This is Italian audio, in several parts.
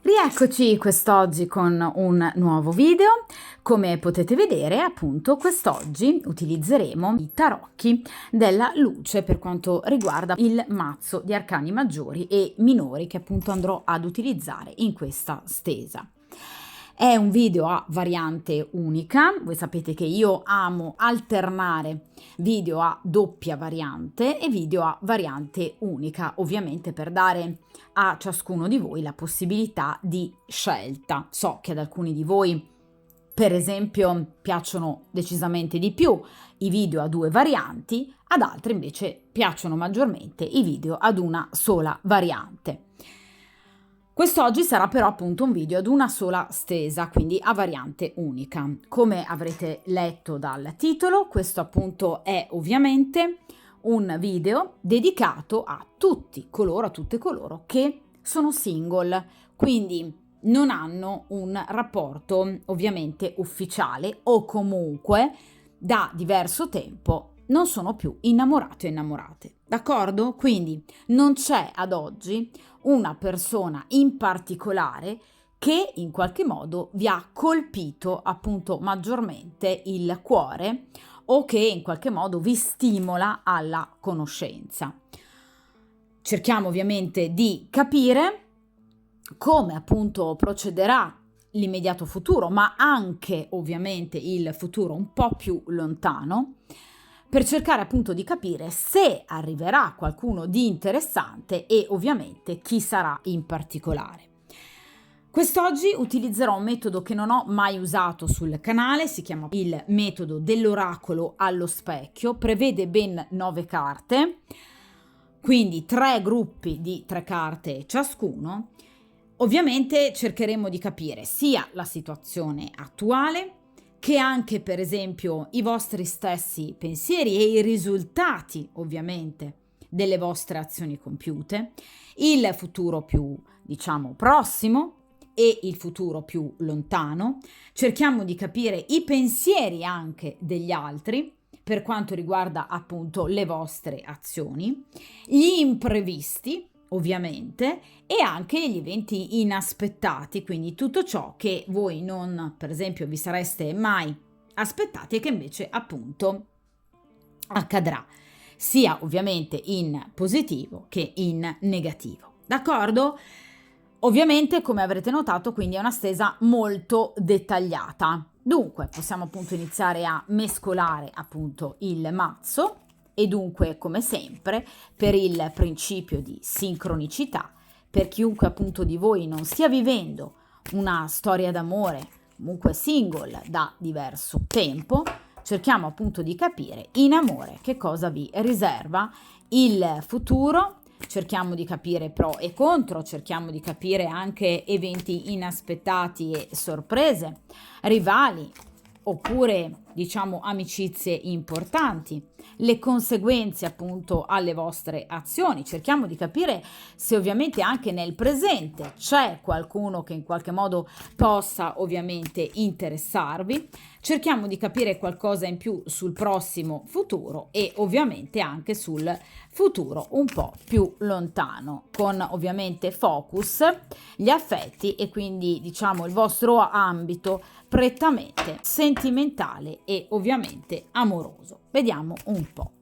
Rieccoci quest'oggi con un nuovo video. Come potete vedere, appunto, quest'oggi utilizzeremo i tarocchi della luce per quanto riguarda il mazzo di arcani maggiori e minori che appunto andrò ad utilizzare in questa stesa. È un video a variante unica, voi sapete che io amo alternare video a doppia variante e video a variante unica, ovviamente per dare a ciascuno di voi la possibilità di scelta. So che ad alcuni di voi, per esempio, piacciono decisamente di più i video a due varianti, ad altri invece piacciono maggiormente i video ad una sola variante. Quest'oggi sarà però appunto un video ad una sola stesa, quindi a variante unica. Come avrete letto dal titolo, questo appunto è ovviamente un video dedicato a tutte coloro che sono single, quindi non hanno un rapporto ovviamente ufficiale o comunque da diverso tempo non sono più innamorati o innamorate. D'accordo? Quindi non c'è ad oggi una persona in particolare che in qualche modo vi ha colpito appunto maggiormente il cuore o che in qualche modo vi stimola alla conoscenza. Cerchiamo ovviamente di capire come appunto procederà l'immediato futuro, ma anche ovviamente il futuro un po' più lontano, per cercare appunto di capire se arriverà qualcuno di interessante e ovviamente chi sarà in particolare. Quest'oggi utilizzerò un metodo che non ho mai usato sul canale, si chiama il metodo dell'oracolo allo specchio, prevede ben 9 carte, quindi 3 gruppi di 3 carte ciascuno. Ovviamente cercheremo di capire sia la situazione attuale, che anche per esempio i vostri stessi pensieri e i risultati ovviamente delle vostre azioni compiute, il futuro più prossimo e il futuro più lontano. Cerchiamo di capire i pensieri anche degli altri per quanto riguarda appunto le vostre azioni, gli imprevisti ovviamente e anche gli eventi inaspettati, quindi tutto ciò che voi non, per esempio, vi sareste mai aspettati e che invece appunto accadrà, sia ovviamente in positivo che in negativo. D'accordo? Ovviamente, come avrete notato, quindi è una stesa molto dettagliata. Dunque, possiamo appunto iniziare a mescolare appunto il mazzo e dunque, come sempre, per il principio di sincronicità, per chiunque appunto di voi non stia vivendo una storia d'amore, comunque single da diverso tempo, cerchiamo appunto di capire in amore che cosa vi riserva il futuro. Cerchiamo di capire pro e contro, cerchiamo di capire anche eventi inaspettati e sorprese, rivali oppure amicizie importanti, le conseguenze appunto alle vostre azioni. Cerchiamo di capire se ovviamente anche nel presente c'è qualcuno che in qualche modo possa ovviamente interessarvi. Cerchiamo di capire qualcosa in più sul prossimo futuro e ovviamente anche sul futuro un po' più lontano, con ovviamente focus gli affetti e quindi il vostro ambito prettamente sentimentale e ovviamente amoroso. Vediamo un po'.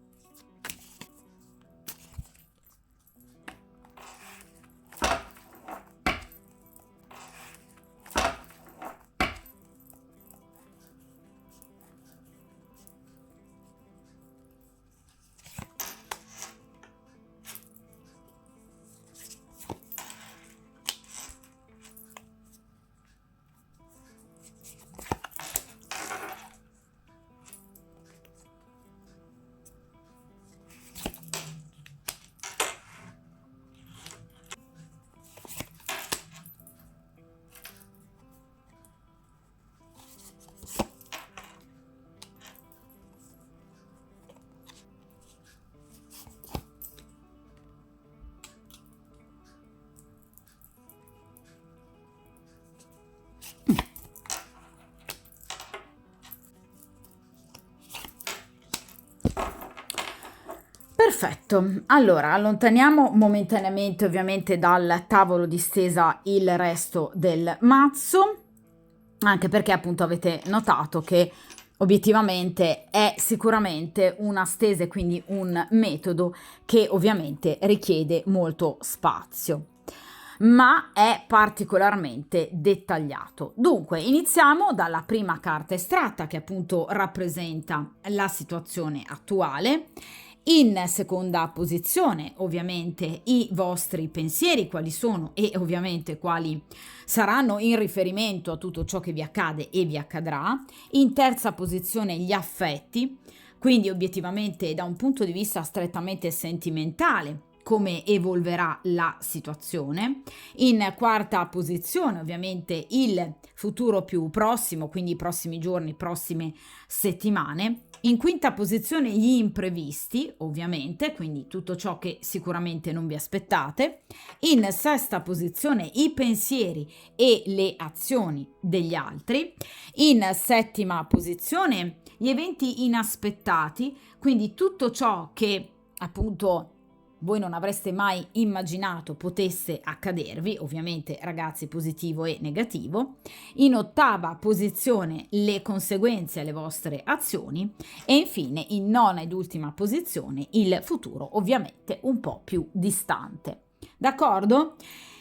Perfetto, allora allontaniamo momentaneamente ovviamente dal tavolo di stesa il resto del mazzo, anche perché appunto avete notato che obiettivamente è sicuramente una stesa e quindi un metodo che ovviamente richiede molto spazio, ma è particolarmente dettagliato. Dunque, iniziamo dalla prima carta estratta che appunto rappresenta la situazione attuale. In seconda posizione, ovviamente, i vostri pensieri, quali sono e ovviamente quali saranno in riferimento a tutto ciò che vi accade e vi accadrà. In terza posizione, gli affetti, quindi obiettivamente da un punto di vista strettamente sentimentale, come evolverà la situazione. In quarta posizione, ovviamente, il futuro più prossimo, quindi i prossimi giorni, prossime settimane. In quinta posizione gli imprevisti, ovviamente, quindi tutto ciò che sicuramente non vi aspettate. In sesta posizione i pensieri e le azioni degli altri. In settima posizione gli eventi inaspettati, quindi tutto ciò che appunto voi non avreste mai immaginato potesse accadervi, ovviamente ragazzi positivo e negativo. In ottava posizione le conseguenze alle vostre azioni e infine in nona ed ultima posizione il futuro ovviamente un po' più distante. D'accordo?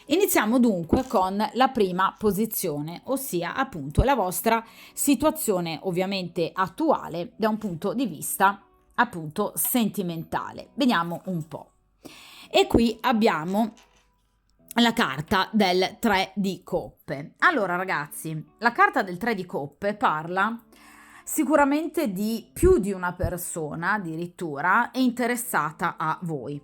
Iniziamo dunque con la prima posizione, ossia appunto la vostra situazione ovviamente attuale da un punto di vista appunto sentimentale. Vediamo un po'. E qui abbiamo la carta del 3 di coppe. Allora ragazzi, la carta del 3 di coppe parla sicuramente di più di una persona, addirittura, è interessata a voi.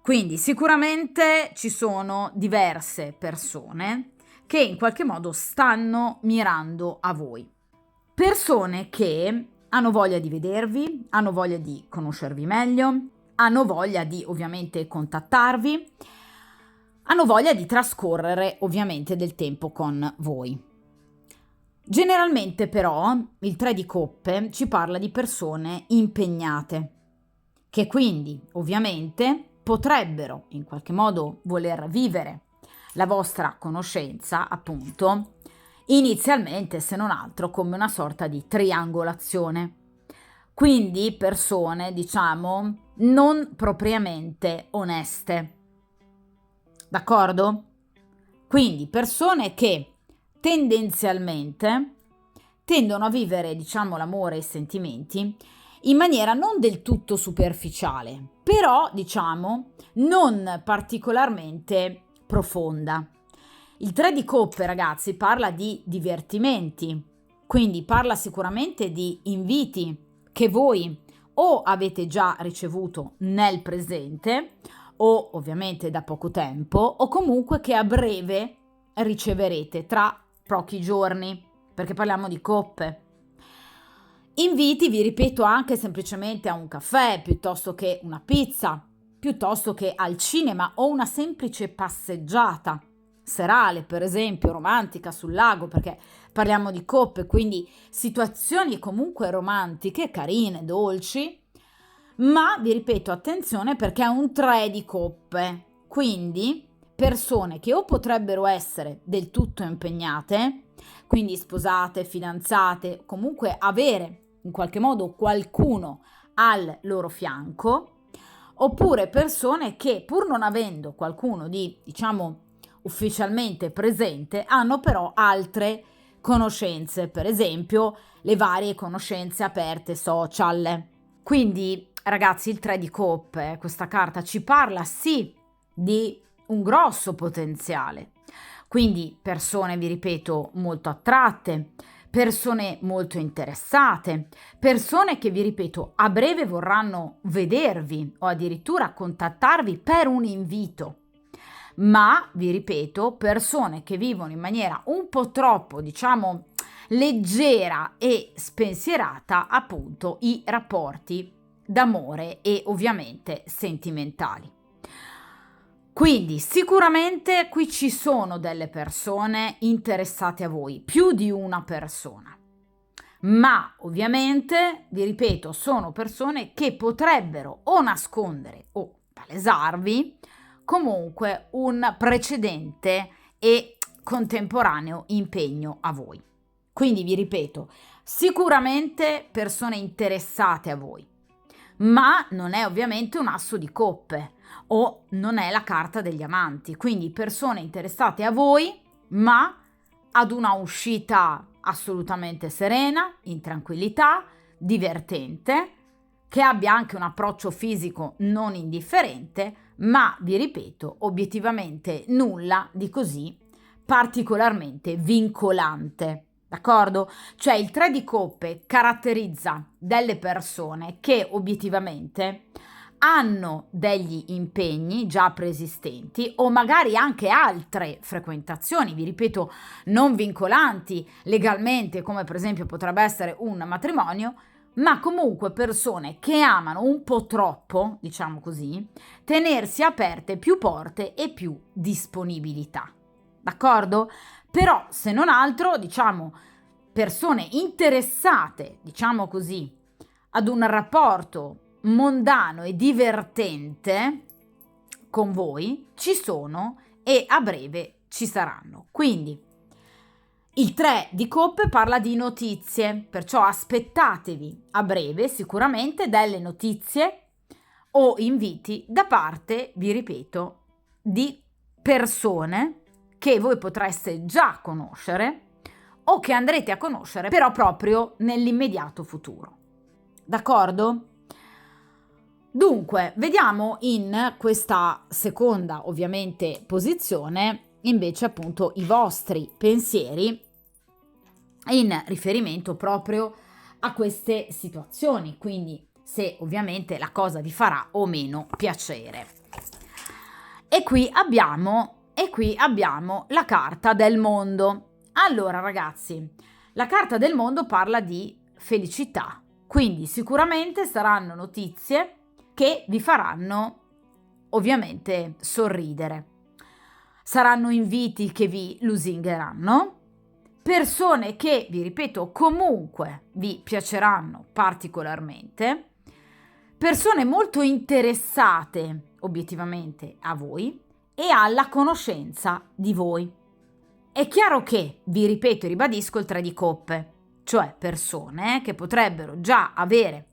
Quindi sicuramente ci sono diverse persone che in qualche modo stanno mirando a voi. Persone che hanno voglia di vedervi, hanno voglia di conoscervi meglio, hanno voglia di ovviamente contattarvi, hanno voglia di trascorrere ovviamente del tempo con voi. Generalmente però il 3 di coppe ci parla di persone impegnate, che quindi ovviamente potrebbero in qualche modo voler vivere la vostra conoscenza, appunto, inizialmente se non altro come una sorta di triangolazione. Quindi persone, diciamo, non propriamente oneste. D'accordo? Quindi persone che tendenzialmente tendono a vivere, diciamo, l'amore e i sentimenti in maniera non del tutto superficiale, però, diciamo, non particolarmente profonda. Il 3 di coppe, ragazzi, parla di divertimenti, quindi parla sicuramente di inviti che voi o avete già ricevuto nel presente o ovviamente da poco tempo o comunque che a breve riceverete tra pochi giorni, perché parliamo di coppe. Inviti, vi ripeto, anche semplicemente a un caffè, piuttosto che una pizza, piuttosto che al cinema o una semplice passeggiata serale, per esempio, romantica sul lago, perché parliamo di coppe, quindi situazioni comunque romantiche, carine, dolci, ma vi ripeto, attenzione perché è un 3 di coppe, quindi persone che o potrebbero essere del tutto impegnate, quindi sposate, fidanzate, comunque avere in qualche modo qualcuno al loro fianco, oppure persone che pur non avendo qualcuno di, diciamo, ufficialmente presente, hanno però altre conoscenze, per esempio le varie conoscenze aperte social. Quindi, ragazzi, il 3 di coppe, questa carta ci parla sì di un grosso potenziale. Quindi persone, vi ripeto, molto attratte, persone molto interessate, persone che, vi ripeto, a breve vorranno vedervi o addirittura contattarvi per un invito. Ma, vi ripeto, persone che vivono in maniera un po' troppo, diciamo, leggera e spensierata, appunto, i rapporti d'amore e ovviamente sentimentali. Quindi sicuramente qui ci sono delle persone interessate a voi, più di una persona. ma ovviamente, vi ripeto, sono persone che potrebbero o nascondere o palesarvi comunque un precedente e contemporaneo impegno a voi. Quindi vi ripeto, sicuramente persone interessate a voi, ma non è ovviamente un asso di coppe o non è la carta degli amanti, quindi persone interessate a voi, ma ad una uscita assolutamente serena, in tranquillità, divertente, che abbia anche un approccio fisico non indifferente, ma vi ripeto, obiettivamente nulla di così particolarmente vincolante. D'accordo? Cioè il 3 di coppe caratterizza delle persone che obiettivamente hanno degli impegni già preesistenti o magari anche altre frequentazioni, vi ripeto, non vincolanti legalmente, come per esempio potrebbe essere un matrimonio, ma comunque persone che amano un po' troppo, diciamo così, tenersi aperte più porte e più disponibilità. D'accordo? Però, se non altro, diciamo, persone interessate, diciamo così, ad un rapporto mondano e divertente con voi ci sono e a breve ci saranno. Quindi il 3 di coppe parla di notizie, perciò aspettatevi a breve sicuramente delle notizie o inviti da parte, vi ripeto, di persone che voi potreste già conoscere o che andrete a conoscere però proprio nell'immediato futuro. D'accordo? Dunque, vediamo in questa seconda, ovviamente, posizione, invece appunto i vostri pensieri in riferimento proprio a queste situazioni, quindi se ovviamente la cosa vi farà o meno piacere. E qui abbiamo la carta del mondo. Allora ragazzi, la carta del mondo parla di felicità, quindi sicuramente saranno notizie che vi faranno ovviamente sorridere. Saranno inviti che vi lusingheranno, persone che, vi ripeto, comunque vi piaceranno particolarmente, persone molto interessate obiettivamente a voi e alla conoscenza di voi. È chiaro che, vi ripeto e ribadisco, il 3 di coppe, cioè persone che potrebbero già avere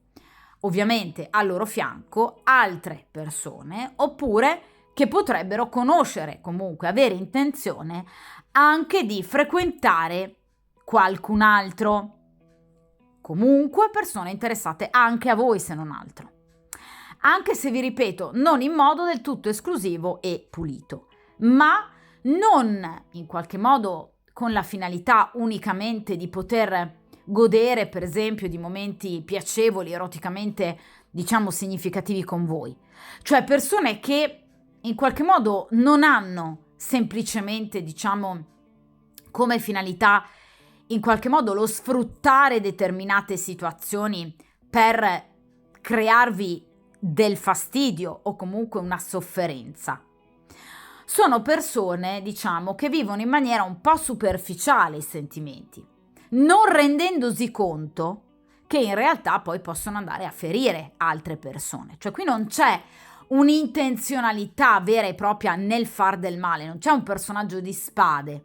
ovviamente al loro fianco altre persone, oppure che potrebbero conoscere, comunque avere intenzione anche di frequentare qualcun altro. Comunque persone interessate anche a voi, se non altro. Anche se vi ripeto, non in modo del tutto esclusivo e pulito, ma non in qualche modo con la finalità unicamente di poter godere, per esempio, di momenti piacevoli, eroticamente, diciamo, significativi con voi. Cioè persone che in qualche modo non hanno semplicemente, diciamo, come finalità in qualche modo lo sfruttare determinate situazioni per crearvi del fastidio o comunque una sofferenza. Sono persone, diciamo, che vivono in maniera un po' superficiale i sentimenti, non rendendosi conto che in realtà poi possono andare a ferire altre persone. Cioè qui non c'è un'intenzionalità vera e propria nel far del male, non c'è un personaggio di spade,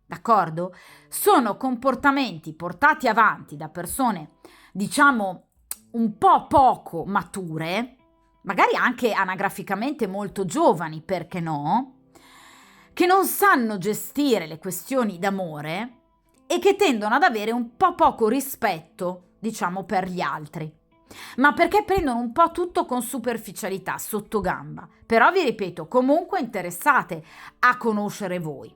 d'accordo? Sono comportamenti portati avanti da persone, diciamo, un po' poco mature, magari anche anagraficamente molto giovani, perché no? Che non sanno gestire le questioni d'amore e che tendono ad avere un po' poco rispetto, diciamo, per gli altri. Ma perché prendono un po' tutto con superficialità, sotto gamba. Però vi ripeto, comunque interessate a conoscere voi.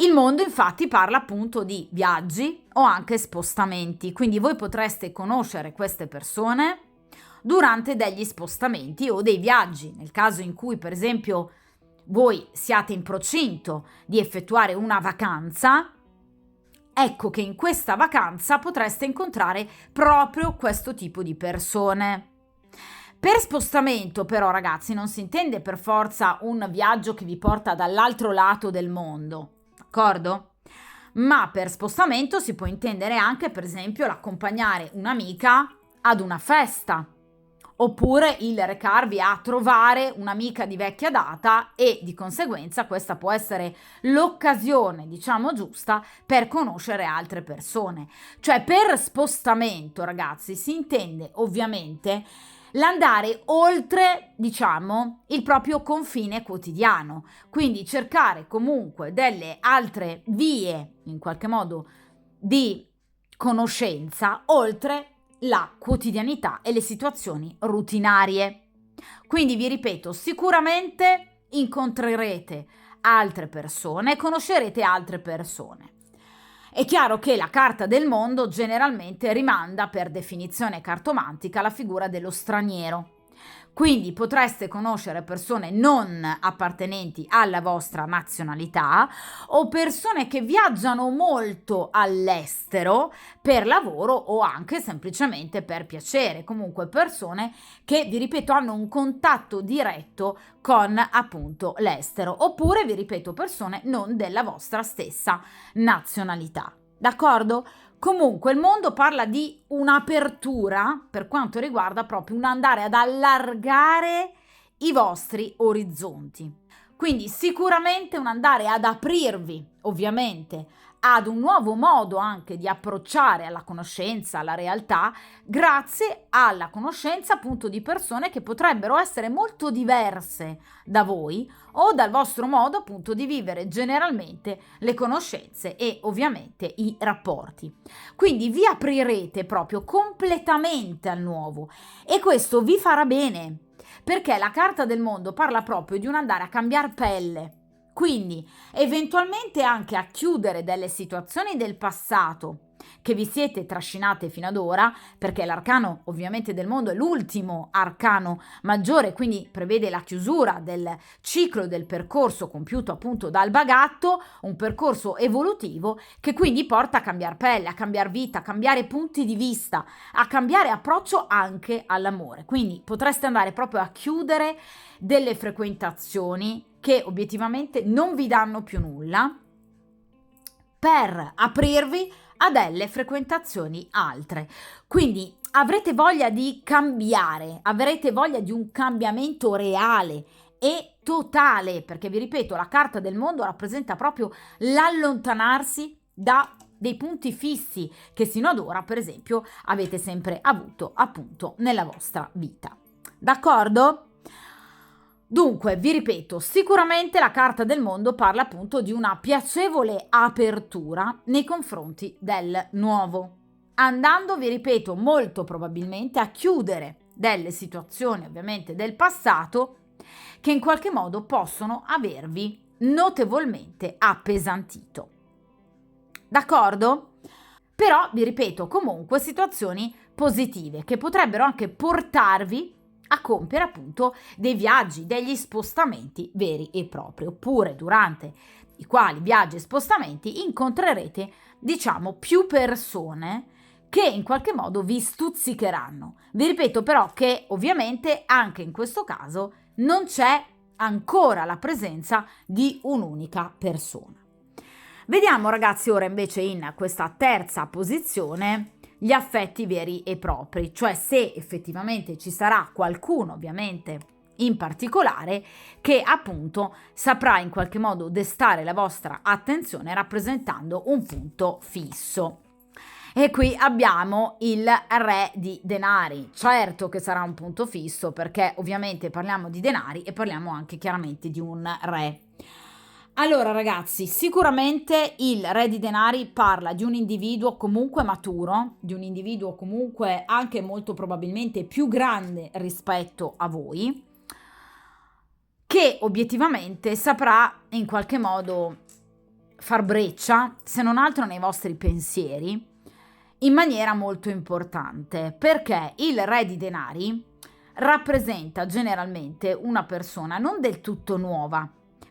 Il mondo infatti parla appunto di viaggi o anche spostamenti, quindi voi potreste conoscere queste persone durante degli spostamenti o dei viaggi, nel caso in cui per esempio voi siate in procinto di effettuare una vacanza. Ecco che in questa vacanza potreste incontrare proprio questo tipo di persone. Per spostamento però ragazzi non si intende per forza un viaggio che vi porta dall'altro lato del mondo, d'accordo? ma per spostamento si può intendere anche, per esempio, l'accompagnare un'amica ad una festa, oppure il recarvi a trovare un'amica di vecchia data e di conseguenza questa può essere l'occasione, diciamo, giusta per conoscere altre persone. Cioè, per spostamento, ragazzi, si intende ovviamente l'andare oltre, diciamo, il proprio confine quotidiano, quindi cercare comunque delle altre vie, in qualche modo, di conoscenza oltre la quotidianità e le situazioni rutinarie. Quindi vi ripeto, sicuramente incontrerete altre persone, conoscerete altre persone. È chiaro che la carta del mondo generalmente rimanda per definizione cartomantica alla figura dello straniero. Quindi potreste conoscere persone non appartenenti alla vostra nazionalità o persone che viaggiano molto all'estero per lavoro o anche semplicemente per piacere. Comunque persone che, vi ripeto, hanno un contatto diretto con appunto l'estero. Oppure, vi ripeto, persone non della vostra stessa nazionalità. D'accordo? Comunque il mondo parla di un'apertura per quanto riguarda proprio un andare ad allargare i vostri orizzonti. Quindi sicuramente un andare ad aprirvi, ovviamente, ad un nuovo modo anche di approcciare alla conoscenza, alla realtà, grazie alla conoscenza appunto di persone che potrebbero essere molto diverse da voi o dal vostro modo appunto di vivere generalmente le conoscenze e ovviamente i rapporti. Quindi vi aprirete proprio completamente al nuovo e questo vi farà bene, perché la carta del mondo parla proprio di un andare a cambiare pelle. Quindi eventualmente anche a chiudere delle situazioni del passato che vi siete trascinate fino ad ora, perché l'arcano ovviamente del mondo è l'ultimo arcano maggiore, quindi prevede la chiusura del ciclo del percorso compiuto appunto dal bagatto, un percorso evolutivo che quindi porta a cambiare pelle, a cambiare vita, a cambiare punti di vista, a cambiare approccio anche all'amore. Quindi potreste andare proprio a chiudere delle frequentazioni che obiettivamente non vi danno più nulla per aprirvi a delle frequentazioni altre. Quindi avrete voglia di cambiare, avrete voglia di un cambiamento reale e totale, perché vi ripeto, la carta del mondo rappresenta proprio l'allontanarsi da dei punti fissi che sino ad ora, per esempio, avete sempre avuto appunto nella vostra vita. D'accordo? Dunque, vi ripeto, sicuramente la carta del mondo parla appunto di una piacevole apertura nei confronti del nuovo, andando, vi ripeto, molto probabilmente a chiudere delle situazioni ovviamente del passato che in qualche modo possono avervi notevolmente appesantito. D'accordo? Però, vi ripeto, comunque situazioni positive che potrebbero anche portarvi a compiere appunto dei viaggi, degli spostamenti veri e propri, oppure durante i quali viaggi e spostamenti incontrerete, diciamo, più persone che in qualche modo vi stuzzicheranno. Vi ripeto però che ovviamente anche in questo caso non c'è ancora la presenza di un'unica persona. Vediamo ragazzi ora invece in questa terza posizione gli affetti veri e propri, cioè se effettivamente ci sarà qualcuno ovviamente in particolare che appunto saprà in qualche modo destare la vostra attenzione rappresentando un punto fisso. E qui abbiamo il re di denari. Certo che sarà un punto fisso perché ovviamente parliamo di denari e parliamo anche chiaramente di un re. Allora ragazzi, sicuramente il re di denari parla di un individuo comunque maturo, di un individuo comunque anche molto probabilmente più grande rispetto a voi, che obiettivamente saprà in qualche modo far breccia, se non altro nei vostri pensieri, in maniera molto importante, perché il re di denari rappresenta generalmente una persona non del tutto nuova.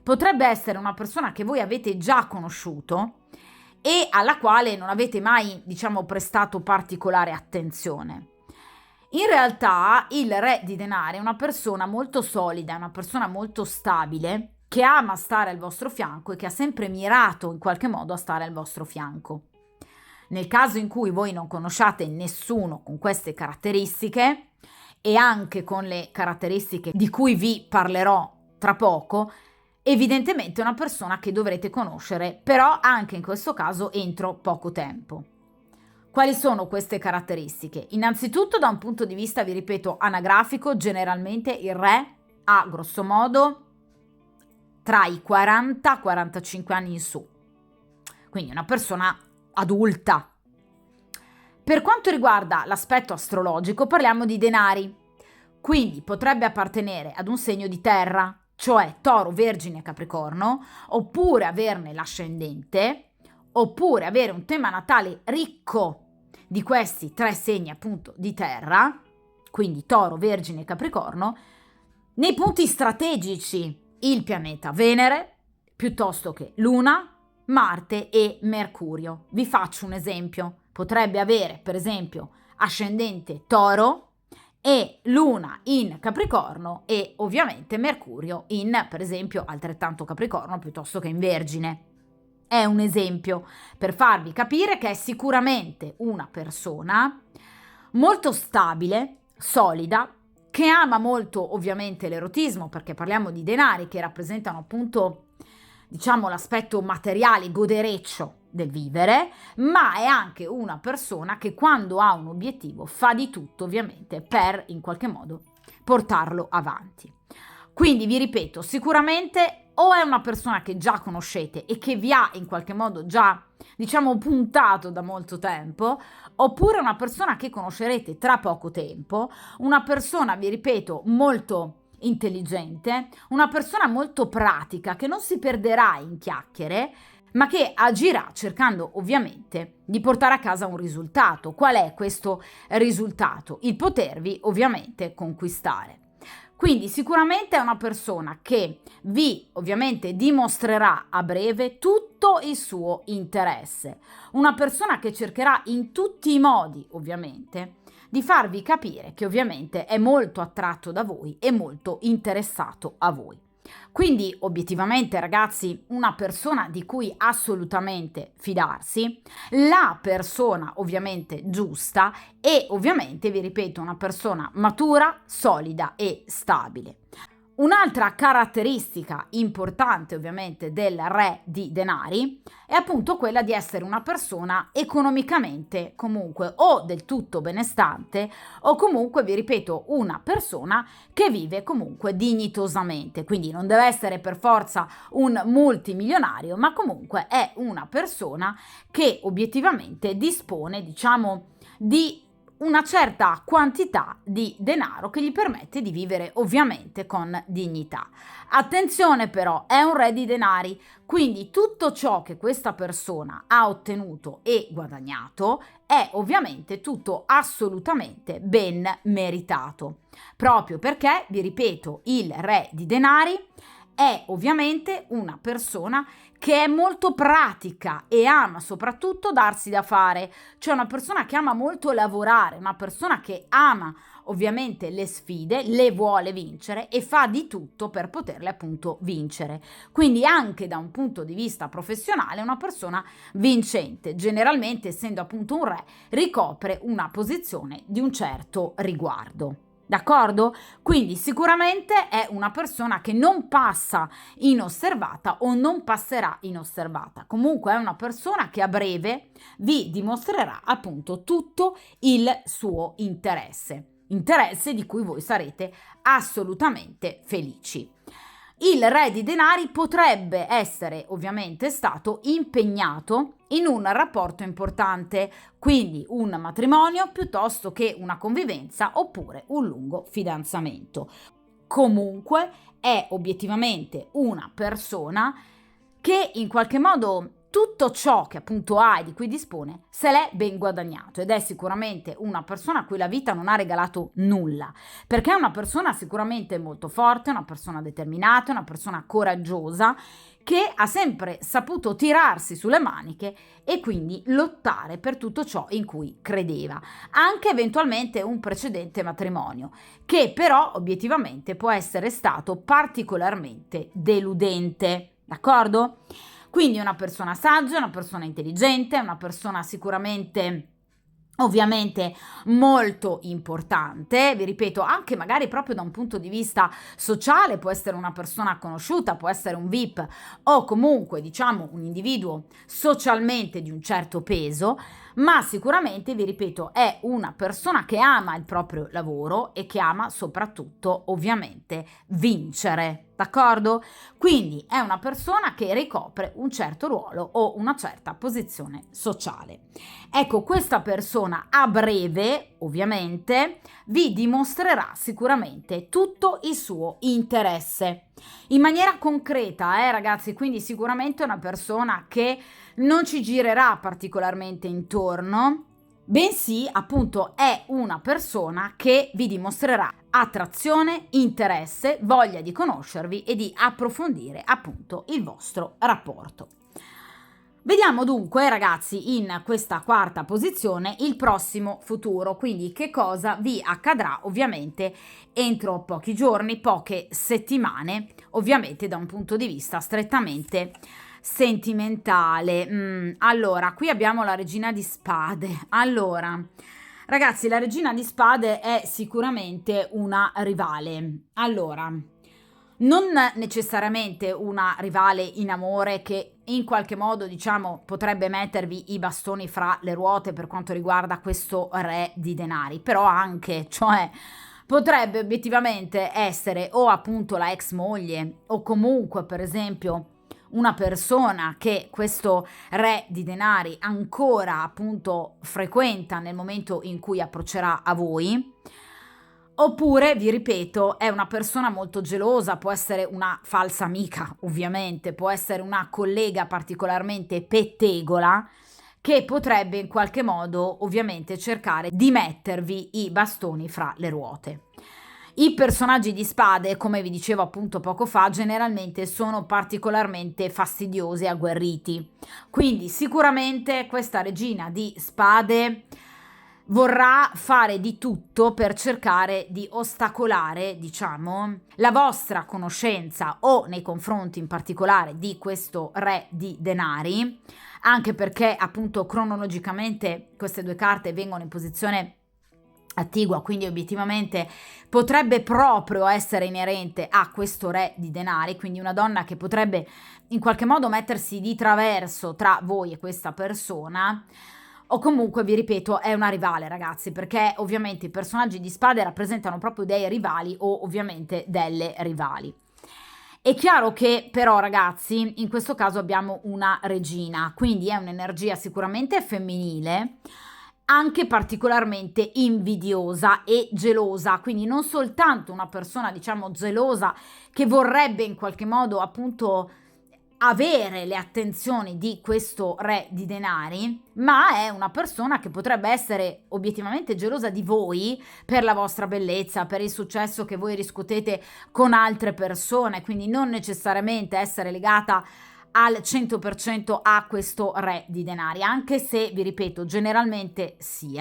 Potrebbe essere una persona che voi avete già conosciuto e alla quale non avete mai, diciamo, prestato particolare attenzione. In realtà il re di denari è una persona molto solida, è una persona molto stabile che ama stare al vostro fianco e che ha sempre mirato in qualche modo a stare al vostro fianco. Nel caso in cui voi non conosciate nessuno con queste caratteristiche e anche con le caratteristiche di cui vi parlerò tra poco, evidentemente è una persona che dovrete conoscere, però anche in questo caso entro poco tempo. Quali sono queste caratteristiche? Innanzitutto, da un punto di vista, vi ripeto, anagrafico, generalmente il re ha grosso modo tra i 40 e 45 anni in su, quindi una persona adulta. Per quanto riguarda l'aspetto astrologico, parliamo di denari, quindi potrebbe appartenere ad un segno di terra, cioè Toro, Vergine e Capricorno, oppure averne l'ascendente, oppure avere un tema natale ricco di questi 3 segni appunto di terra, quindi Toro, Vergine e Capricorno. Nei punti strategici il pianeta Venere, piuttosto che Luna, Marte e Mercurio. Vi faccio un esempio: potrebbe avere per esempio ascendente Toro e Luna in Capricorno e ovviamente Mercurio in, per esempio, altrettanto Capricorno piuttosto che in Vergine. È un esempio per farvi capire che è sicuramente una persona molto stabile, solida, che ama molto ovviamente l'erotismo, perché parliamo di denari che rappresentano appunto, diciamo, l'aspetto materiale, godereccio del vivere, ma è anche una persona che quando ha un obiettivo fa di tutto ovviamente per in qualche modo portarlo avanti. Quindi vi ripeto, sicuramente o è una persona che già conoscete e che vi ha in qualche modo già, diciamo, puntato da molto tempo, oppure una persona che conoscerete tra poco tempo, una persona, vi ripeto, molto intelligente, una persona molto pratica che non si perderà in chiacchiere, ma che agirà cercando ovviamente di portare a casa un risultato. Qual è questo risultato? Il potervi ovviamente conquistare. Quindi sicuramente è una persona che vi ovviamente dimostrerà a breve tutto il suo interesse, una persona che cercherà in tutti i modi ovviamente di farvi capire che ovviamente è molto attratto da voi e molto interessato a voi. Quindi obiettivamente ragazzi, una persona di cui assolutamente fidarsi, la persona ovviamente giusta e ovviamente, vi ripeto, una persona matura, solida e stabile. Un'altra caratteristica importante ovviamente del re di denari è appunto quella di essere una persona economicamente comunque o del tutto benestante o comunque, vi ripeto, una persona che vive comunque dignitosamente, quindi non deve essere per forza un multimilionario, ma comunque è una persona che obiettivamente dispone, diciamo, di una certa quantità di denaro che gli permette di vivere ovviamente con dignità. Attenzione però, è un re di denari, quindi tutto ciò che questa persona ha ottenuto e guadagnato è ovviamente tutto assolutamente ben meritato, proprio perché, vi ripeto, il re di denari è ovviamente una persona che è molto pratica e ama soprattutto darsi da fare, cioè una persona che ama molto lavorare, una persona che ama ovviamente le sfide, le vuole vincere e fa di tutto per poterle appunto vincere. Quindi anche da un punto di vista professionale è una persona vincente, generalmente essendo appunto un re ricopre una posizione di un certo riguardo. D'accordo? Quindi sicuramente è una persona che non passa inosservata o non passerà inosservata. Comunque è una persona che a breve vi dimostrerà appunto tutto il suo interesse di cui voi sarete assolutamente felici. Il re di denari potrebbe essere ovviamente stato impegnato in un rapporto importante, quindi un matrimonio piuttosto che una convivenza oppure un lungo fidanzamento. Comunque è obiettivamente una persona che in qualche modo tutto ciò che appunto ha e di cui dispone se l'è ben guadagnato, ed è sicuramente una persona a cui la vita non ha regalato nulla, perché è una persona sicuramente molto forte, una persona determinata, una persona coraggiosa, che ha sempre saputo tirarsi sulle maniche e quindi lottare per tutto ciò in cui credeva, anche eventualmente un precedente matrimonio, che però obiettivamente può essere stato particolarmente deludente, d'accordo? Quindi una persona saggia, una persona intelligente, una persona sicuramente ovviamente molto importante, vi ripeto, anche magari proprio da un punto di vista sociale, può essere una persona conosciuta, può essere un VIP o comunque diciamo un individuo socialmente di un certo peso, ma sicuramente, vi ripeto, è una persona che ama il proprio lavoro e che ama soprattutto ovviamente vincere, d'accordo? Quindi è una persona che ricopre un certo ruolo o una certa posizione sociale. Ecco, questa persona a breve, ovviamente, vi dimostrerà sicuramente tutto il suo interesse. In maniera concreta, ragazzi, quindi sicuramente una persona che non ci girerà particolarmente intorno, bensì appunto è una persona che vi dimostrerà attrazione, interesse, voglia di conoscervi e di approfondire appunto il vostro rapporto. Vediamo dunque, ragazzi, in questa quarta posizione il prossimo futuro, quindi che cosa vi accadrà ovviamente entro pochi giorni, poche settimane, ovviamente da un punto di vista strettamente sentimentale. Allora, qui abbiamo la regina di spade. Allora, ragazzi, la regina di spade è sicuramente una rivale. Allora, non necessariamente una rivale in amore che in qualche modo, diciamo, potrebbe mettervi i bastoni fra le ruote per quanto riguarda questo re di denari, però anche, cioè, potrebbe obiettivamente essere o appunto la ex moglie o comunque, per esempio, una persona che questo re di denari ancora appunto frequenta nel momento in cui approccerà a voi. Oppure, vi ripeto, è una persona molto gelosa, può essere una falsa amica, ovviamente, può essere una collega particolarmente pettegola che potrebbe in qualche modo, ovviamente, cercare di mettervi i bastoni fra le ruote. I personaggi di spade, come vi dicevo appunto poco fa, generalmente sono particolarmente fastidiosi e agguerriti. Quindi sicuramente questa regina di spade vorrà fare di tutto per cercare di ostacolare, diciamo, la vostra conoscenza o nei confronti in particolare di questo re di denari, anche perché appunto cronologicamente queste due carte vengono in posizione attigua, quindi obiettivamente potrebbe proprio essere inerente a questo re di denari, quindi una donna che potrebbe in qualche modo mettersi di traverso tra voi e questa persona. O comunque, vi ripeto, è una rivale, ragazzi, perché ovviamente i personaggi di spade rappresentano proprio dei rivali o ovviamente delle rivali. È chiaro che però, ragazzi, in questo caso abbiamo una regina, quindi è un'energia sicuramente femminile, anche particolarmente invidiosa e gelosa, quindi non soltanto una persona, diciamo, gelosa che vorrebbe in qualche modo appunto avere le attenzioni di questo re di denari, ma è una persona che potrebbe essere obiettivamente gelosa di voi per la vostra bellezza, per il successo che voi riscuotete con altre persone, quindi non necessariamente essere legata al 100% a questo re di denari, anche se, vi ripeto, generalmente sì,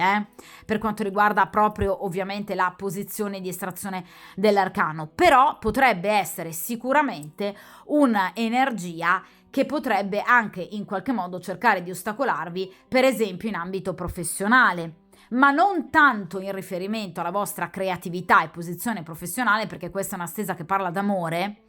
per quanto riguarda proprio ovviamente la posizione di estrazione dell'arcano, però potrebbe essere sicuramente un'energia che potrebbe anche in qualche modo cercare di ostacolarvi, per esempio in ambito professionale, ma non tanto in riferimento alla vostra creatività e posizione professionale, perché questa è una stesa che parla d'amore,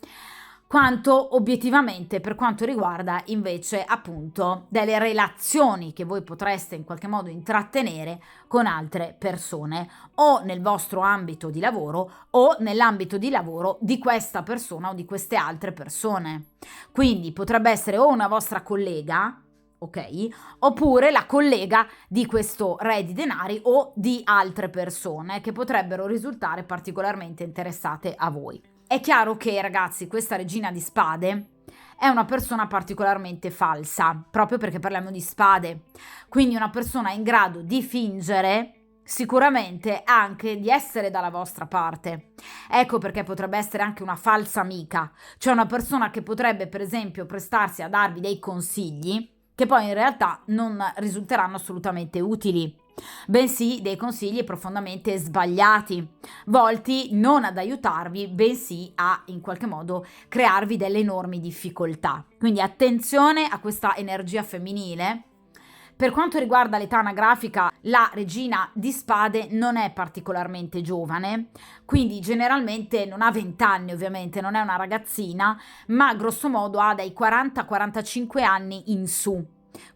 quanto obiettivamente per quanto riguarda invece appunto delle relazioni che voi potreste in qualche modo intrattenere con altre persone o nel vostro ambito di lavoro o nell'ambito di lavoro di questa persona o di queste altre persone. Quindi potrebbe essere o una vostra collega, ok? Oppure la collega di questo re di denari o di altre persone che potrebbero risultare particolarmente interessate a voi. È chiaro che, ragazzi, questa regina di spade è una persona particolarmente falsa, proprio perché parliamo di spade. Quindi una persona in grado di fingere sicuramente anche di essere dalla vostra parte. Ecco perché potrebbe essere anche una falsa amica, cioè una persona che potrebbe per esempio prestarsi a darvi dei consigli che poi in realtà non risulteranno assolutamente utili, bensì dei consigli profondamente sbagliati, volti non ad aiutarvi, bensì a in qualche modo crearvi delle enormi difficoltà. Quindi attenzione a questa energia femminile. Per quanto riguarda l'età anagrafica, la regina di spade non è particolarmente giovane, quindi generalmente non ha 20 anni ovviamente, non è una ragazzina, ma grosso modo ha dai 40-45 anni in su.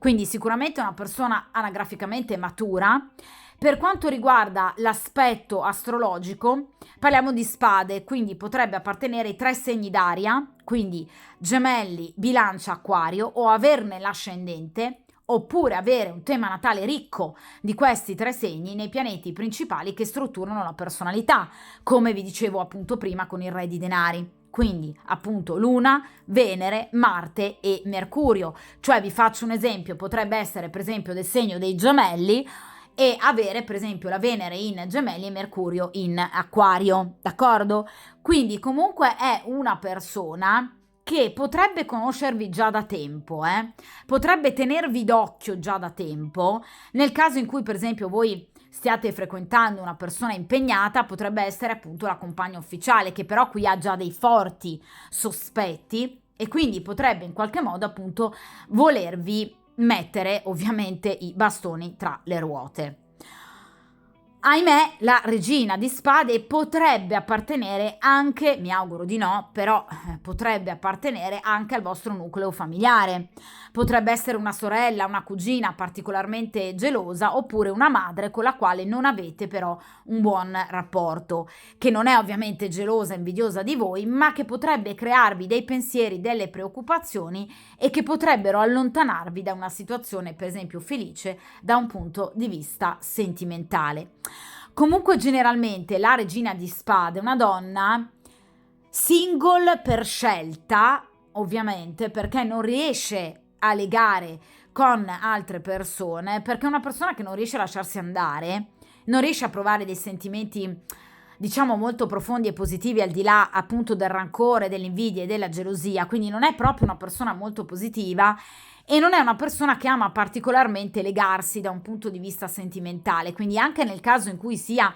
Quindi sicuramente è una persona anagraficamente matura. Per quanto riguarda l'aspetto astrologico, parliamo di spade, quindi potrebbe appartenere ai 3 segni d'aria, quindi gemelli, bilancia, acquario, o averne l'ascendente, oppure avere un tema natale ricco di questi 3 segni nei pianeti principali che strutturano la personalità, come vi dicevo appunto prima con il re di denari. Quindi appunto Luna, Venere, Marte e Mercurio. Cioè vi faccio un esempio, potrebbe essere per esempio del segno dei gemelli e avere per esempio la Venere in gemelli e Mercurio in acquario, d'accordo? Quindi comunque è una persona che potrebbe conoscervi già da tempo, potrebbe tenervi d'occhio già da tempo, nel caso in cui per esempio voi stiate frequentando una persona impegnata, potrebbe essere appunto la compagna ufficiale, che però qui ha già dei forti sospetti e quindi potrebbe in qualche modo appunto volervi mettere ovviamente i bastoni tra le ruote. Ahimè, la regina di spade potrebbe appartenere anche, mi auguro di no, però potrebbe appartenere anche al vostro nucleo familiare. Potrebbe essere una sorella, una cugina particolarmente gelosa oppure una madre con la quale non avete però un buon rapporto, che non è ovviamente gelosa e invidiosa di voi, ma che potrebbe crearvi dei pensieri, delle preoccupazioni e che potrebbero allontanarvi da una situazione, per esempio, felice da un punto di vista sentimentale. Comunque generalmente la regina di spade è una donna single per scelta, ovviamente, perché non riesce a legare con altre persone, perché è una persona che non riesce a lasciarsi andare, non riesce a provare dei sentimenti diciamo molto profondi e positivi al di là appunto del rancore, dell'invidia e della gelosia, quindi non è proprio una persona molto positiva e non è una persona che ama particolarmente legarsi da un punto di vista sentimentale, quindi anche nel caso in cui sia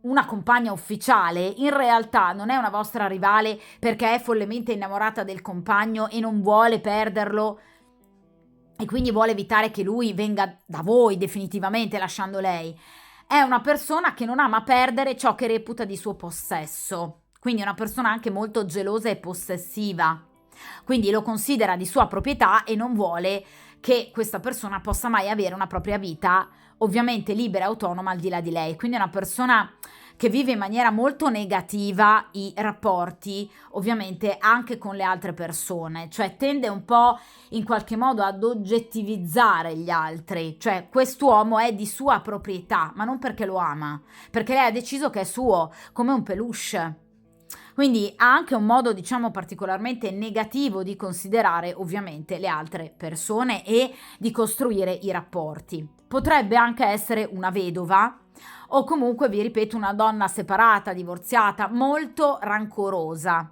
una compagna ufficiale, in realtà non è una vostra rivale perché è follemente innamorata del compagno e non vuole perderlo e quindi vuole evitare che lui venga da voi definitivamente lasciando lei. È una persona che non ama perdere ciò che reputa di suo possesso, quindi è una persona anche molto gelosa e possessiva, quindi lo considera di sua proprietà e non vuole che questa persona possa mai avere una propria vita, ovviamente libera e autonoma al di là di lei, quindi è una persona che vive in maniera molto negativa i rapporti, ovviamente anche con le altre persone, cioè tende un po' in qualche modo ad oggettivizzare gli altri, cioè quest'uomo è di sua proprietà, ma non perché lo ama, perché lei ha deciso che è suo, come un peluche. Quindi ha anche un modo, diciamo, particolarmente negativo di considerare ovviamente le altre persone e di costruire i rapporti. Potrebbe anche essere una vedova o comunque, vi ripeto, una donna separata, divorziata, molto rancorosa,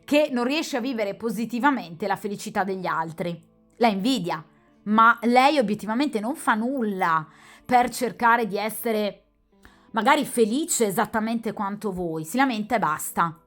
che non riesce a vivere positivamente la felicità degli altri. La invidia, ma lei obiettivamente non fa nulla per cercare di essere magari felice esattamente quanto voi, si lamenta e basta.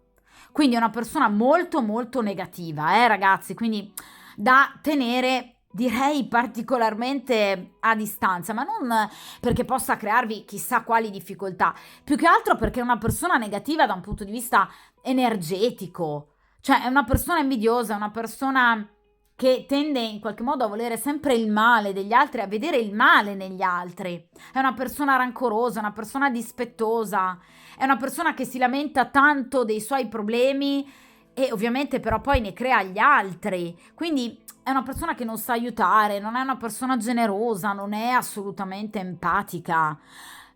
Quindi è una persona molto molto negativa, ragazzi, quindi da tenere direi particolarmente a distanza, ma non perché possa crearvi chissà quali difficoltà, più che altro perché è una persona negativa da un punto di vista energetico, cioè è una persona invidiosa, è una persona che tende in qualche modo a volere sempre il male degli altri, a vedere il male negli altri. È una persona rancorosa, una persona dispettosa, è una persona che si lamenta tanto dei suoi problemi e ovviamente però poi ne crea gli altri. Quindi è una persona che non sa aiutare, non è una persona generosa, non è assolutamente empatica.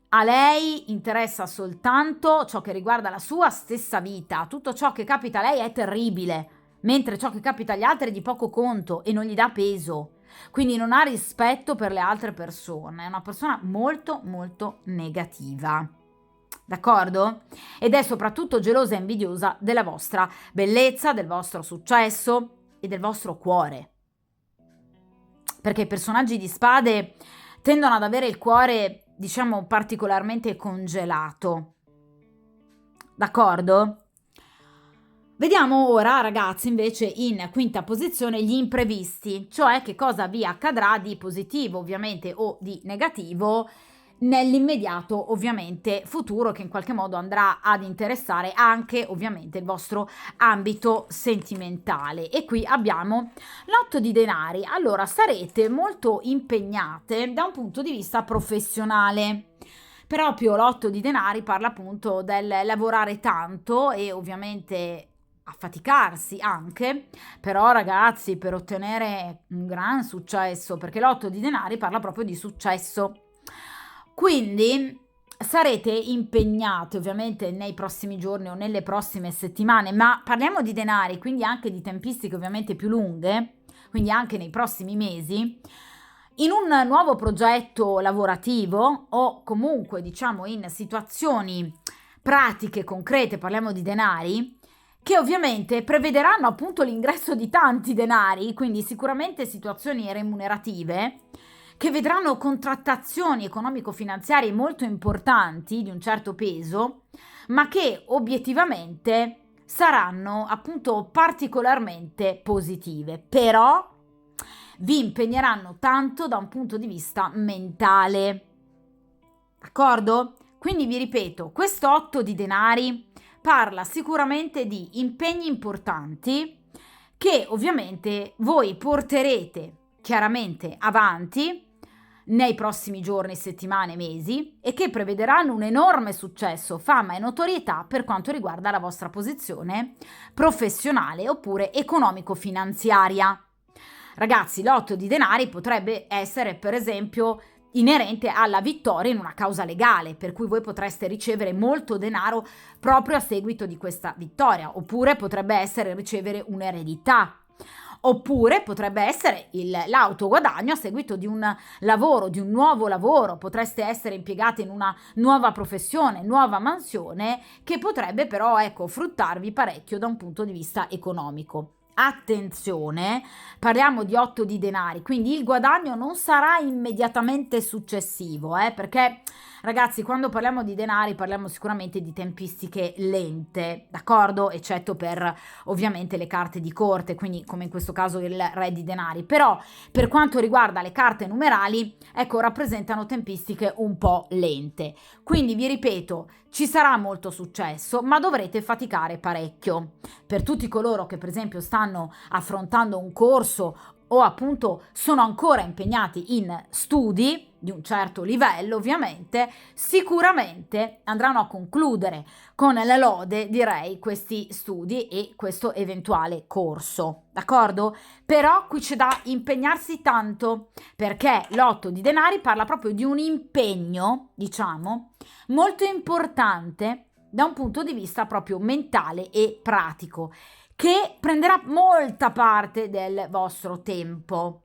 A lei interessa soltanto ciò che riguarda la sua stessa vita, tutto ciò che capita a lei è terribile. mentre ciò che capita agli altri è di poco conto e non gli dà peso. Quindi non ha rispetto per le altre persone, è una persona molto molto negativa. D'accordo? Ed è soprattutto gelosa e invidiosa della vostra bellezza, del vostro successo e del vostro cuore. Perché i personaggi di spade tendono ad avere il cuore, diciamo, particolarmente congelato. D'accordo? Vediamo ora, ragazzi, invece in quinta posizione gli imprevisti, cioè che cosa vi accadrà di positivo, ovviamente, o di negativo nell'immediato, ovviamente, futuro, che in qualche modo andrà ad interessare anche, ovviamente, il vostro ambito sentimentale. E qui abbiamo l'otto di denari. Allora, sarete molto impegnate da un punto di vista professionale. Proprio l'otto di denari parla appunto del lavorare tanto e ovviamente affaticarsi anche, però ragazzi, per ottenere un gran successo, perché l'otto di denari parla proprio di successo. Quindi sarete impegnati ovviamente nei prossimi giorni o nelle prossime settimane, ma parliamo di denari, quindi anche di tempistiche ovviamente più lunghe, quindi anche nei prossimi mesi, in un nuovo progetto lavorativo o comunque diciamo in situazioni pratiche, concrete, parliamo di denari, che ovviamente prevederanno appunto l'ingresso di tanti denari, quindi sicuramente situazioni remunerative che vedranno contrattazioni economico-finanziarie molto importanti di un certo peso, ma che obiettivamente saranno appunto particolarmente positive, però vi impegneranno tanto da un punto di vista mentale. D'accordo? Quindi vi ripeto, questo 8 di denari parla sicuramente di impegni importanti che ovviamente voi porterete chiaramente avanti nei prossimi giorni, settimane, mesi e che prevederanno un enorme successo, fama e notorietà per quanto riguarda la vostra posizione professionale oppure economico-finanziaria. Ragazzi, l'otto di denari potrebbe essere per esempio inerente alla vittoria in una causa legale, per cui voi potreste ricevere molto denaro proprio a seguito di questa vittoria, oppure potrebbe essere ricevere un'eredità, oppure potrebbe essere l'autoguadagno a seguito di un lavoro, di un nuovo lavoro, potreste essere impiegati in una nuova professione, nuova mansione, che potrebbe però, ecco, fruttarvi parecchio da un punto di vista economico. Attenzione, parliamo di 8 di denari, quindi il guadagno non sarà immediatamente successivo, perché ragazzi, quando parliamo di denari parliamo sicuramente di tempistiche lente, d'accordo? Eccetto per ovviamente le carte di corte, quindi come in questo caso il re di denari, però per quanto riguarda le carte numerali, ecco, rappresentano tempistiche un po' lente. Quindi vi ripeto, ci sarà molto successo, ma dovrete faticare parecchio. Per tutti coloro che per esempio stanno affrontando un corso o appunto sono ancora impegnati in studi di un certo livello, ovviamente, sicuramente andranno a concludere con la lode, direi, questi studi e questo eventuale corso, d'accordo? Però qui c'è da impegnarsi tanto, perché l'otto di denari parla proprio di un impegno, diciamo, molto importante da un punto di vista proprio mentale e pratico, che prenderà molta parte del vostro tempo,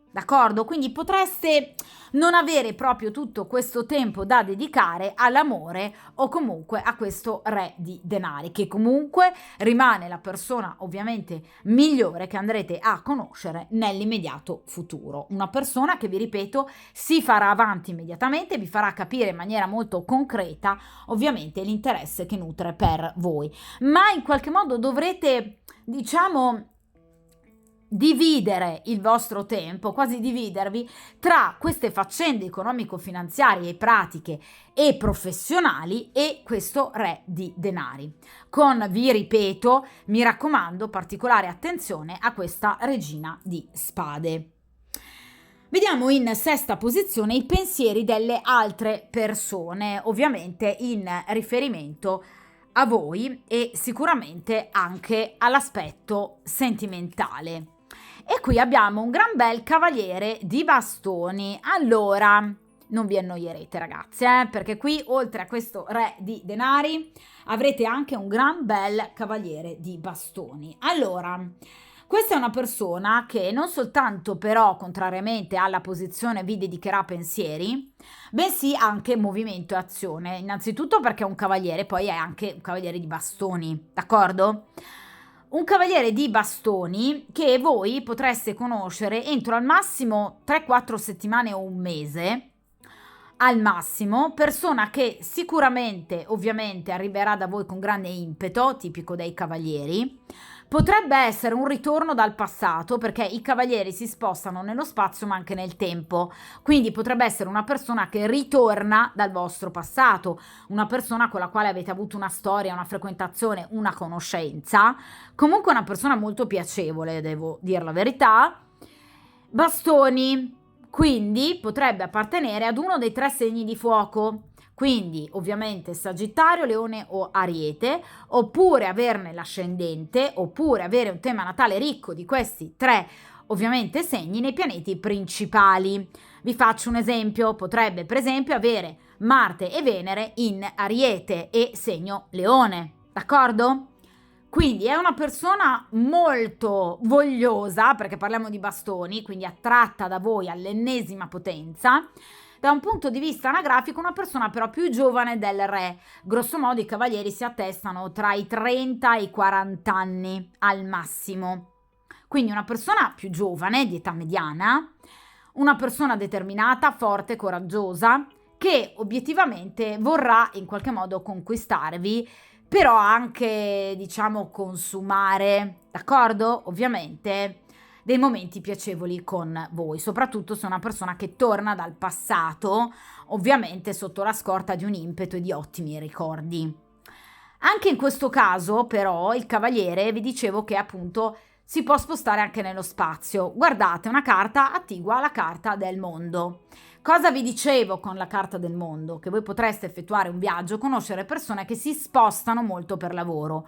d'accordo? Quindi potreste non avere proprio tutto questo tempo da dedicare all'amore o comunque a questo re di denari, che comunque rimane la persona ovviamente migliore che andrete a conoscere nell'immediato futuro. Una persona che, vi ripeto, si farà avanti immediatamente, vi farà capire in maniera molto concreta ovviamente l'interesse che nutre per voi, ma in qualche modo dovrete, diciamo, dividere il vostro tempo, quasi dividervi tra queste faccende economico-finanziarie, pratiche e professionali e questo re di denari. Con, vi ripeto, mi raccomando, particolare attenzione a questa regina di spade. Vediamo in sesta posizione i pensieri delle altre persone, ovviamente in riferimento a voi e sicuramente anche all'aspetto sentimentale. E qui abbiamo un gran bel cavaliere di bastoni. Allora, non vi annoierete ragazzi, perché qui oltre a questo re di denari avrete anche un gran bel cavaliere di bastoni. Allora, questa è una persona che non soltanto però, contrariamente alla posizione, vi dedicherà pensieri, bensì anche movimento e azione. Innanzitutto perché è un cavaliere, poi è anche un cavaliere di bastoni, d'accordo? Un cavaliere di bastoni che voi potreste conoscere entro al massimo 3-4 settimane o un mese, al massimo, persona che sicuramente ovviamente arriverà da voi con grande impeto, tipico dei cavalieri. Potrebbe essere un ritorno dal passato, perché i cavalieri si spostano nello spazio ma anche nel tempo, quindi potrebbe essere una persona che ritorna dal vostro passato, una persona con la quale avete avuto una storia, una frequentazione, una conoscenza, comunque una persona molto piacevole, devo dire la verità. Bastoni, quindi potrebbe appartenere ad uno dei 3 segni di fuoco, quindi ovviamente Sagittario, Leone o Ariete, oppure averne l'ascendente, oppure avere un tema natale ricco di questi 3 ovviamente segni nei pianeti principali. Vi faccio un esempio: potrebbe per esempio avere Marte e Venere in Ariete e segno Leone, d'accordo? Quindi è una persona molto vogliosa, perché parliamo di bastoni, quindi attratta da voi all'ennesima potenza. Da un punto di vista anagrafico, una persona però più giovane del re. Grosso modo i cavalieri si attestano tra i 30 e i 40 anni al massimo. Quindi una persona più giovane, di età mediana, una persona determinata, forte, coraggiosa, che obiettivamente vorrà in qualche modo conquistarvi, però anche, diciamo, consumare, d'accordo? Ovviamente dei momenti piacevoli con voi, soprattutto se è una persona che torna dal passato, ovviamente sotto la scorta di un impeto e di ottimi ricordi. Anche in questo caso, però, il cavaliere, vi dicevo che appunto si può spostare anche nello spazio. Guardate, una carta attigua alla carta del mondo. Cosa vi dicevo con la carta del mondo? Che voi potreste effettuare un viaggio, conoscere persone che si spostano molto per lavoro.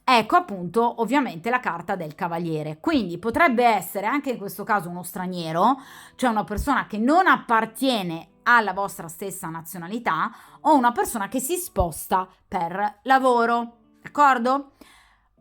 Ecco appunto ovviamente la carta del cavaliere. Quindi potrebbe essere anche in questo caso uno straniero, cioè una persona che non appartiene alla vostra stessa nazionalità o una persona che si sposta per lavoro, d'accordo?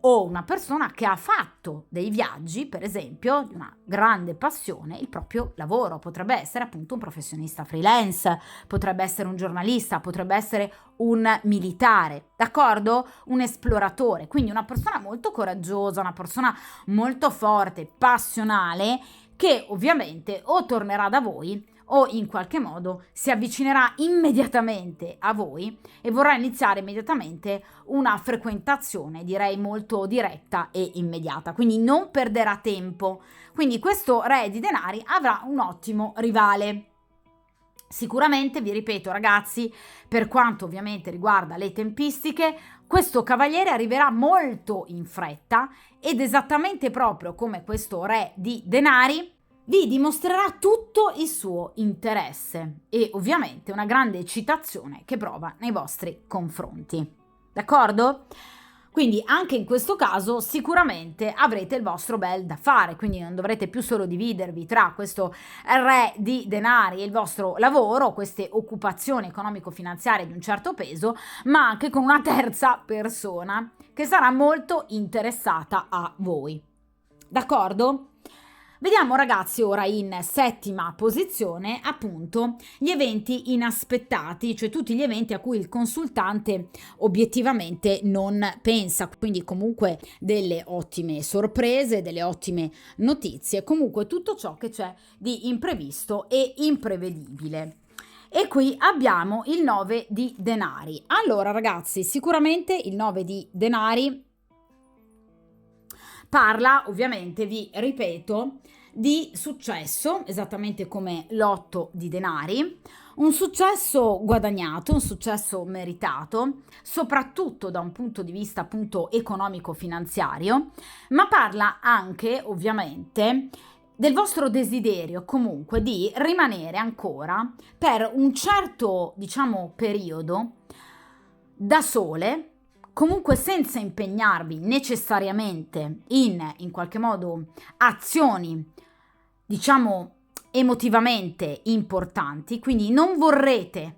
O una persona che ha fatto dei viaggi, per esempio, di una grande passione, il proprio lavoro. Potrebbe essere appunto un professionista freelance, potrebbe essere un giornalista, potrebbe essere un militare, d'accordo? Un esploratore, quindi una persona molto coraggiosa, una persona molto forte, passionale, che ovviamente o tornerà da voi o in qualche modo si avvicinerà immediatamente a voi e vorrà iniziare immediatamente una frequentazione, direi molto diretta e immediata, quindi non perderà tempo. Quindi questo re di denari avrà un ottimo rivale. Sicuramente, vi ripeto ragazzi, per quanto ovviamente riguarda le tempistiche, questo cavaliere arriverà molto in fretta ed esattamente proprio come questo re di denari vi dimostrerà tutto il suo interesse e ovviamente una grande eccitazione che prova nei vostri confronti. D'accordo? Quindi anche in questo caso sicuramente avrete il vostro bel da fare, quindi non dovrete più solo dividervi tra questo re di denari e il vostro lavoro, queste occupazioni economico-finanziarie di un certo peso, ma anche con una terza persona che sarà molto interessata a voi. D'accordo? Vediamo ragazzi ora in settima posizione appunto gli eventi inaspettati, cioè tutti gli eventi a cui il consultante obiettivamente non pensa, quindi comunque delle ottime sorprese, delle ottime notizie, comunque tutto ciò che c'è di imprevisto e imprevedibile. E qui abbiamo il 9 di denari. Allora ragazzi, sicuramente il 9 di denari parla, ovviamente, vi ripeto, di successo, esattamente come l'8 di denari, un successo guadagnato, un successo meritato, soprattutto da un punto di vista appunto economico-finanziario, ma parla anche, ovviamente, del vostro desiderio comunque di rimanere ancora per un certo, diciamo, periodo da sole, comunque senza impegnarvi necessariamente in qualche modo azioni, diciamo, emotivamente importanti, quindi non vorrete,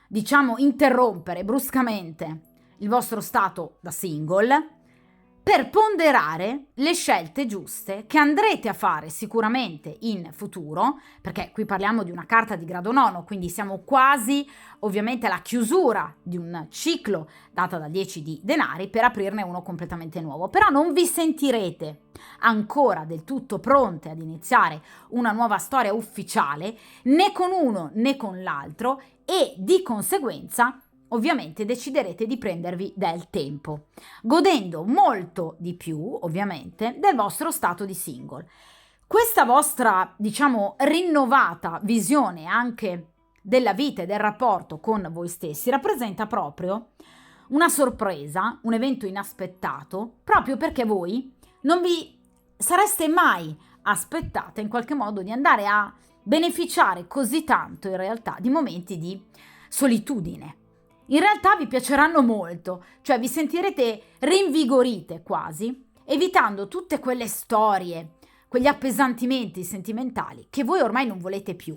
diciamo, interrompere bruscamente il vostro stato da single per ponderare le scelte giuste che andrete a fare sicuramente in futuro, perché qui parliamo di una carta di grado nono, quindi siamo quasi ovviamente alla chiusura di un ciclo data da 10 di denari per aprirne uno completamente nuovo. Però non vi sentirete ancora del tutto pronte ad iniziare una nuova storia ufficiale né con uno né con l'altro e di conseguenza ovviamente deciderete di prendervi del tempo, godendo molto di più, ovviamente, del vostro stato di single. Questa vostra, diciamo, rinnovata visione anche della vita e del rapporto con voi stessi rappresenta proprio una sorpresa, un evento inaspettato, proprio perché voi non vi sareste mai aspettate in qualche modo di andare a beneficiare così tanto in realtà di momenti di solitudine. In realtà vi piaceranno molto, cioè vi sentirete rinvigorite quasi, evitando tutte quelle storie, quegli appesantimenti sentimentali che voi ormai non volete più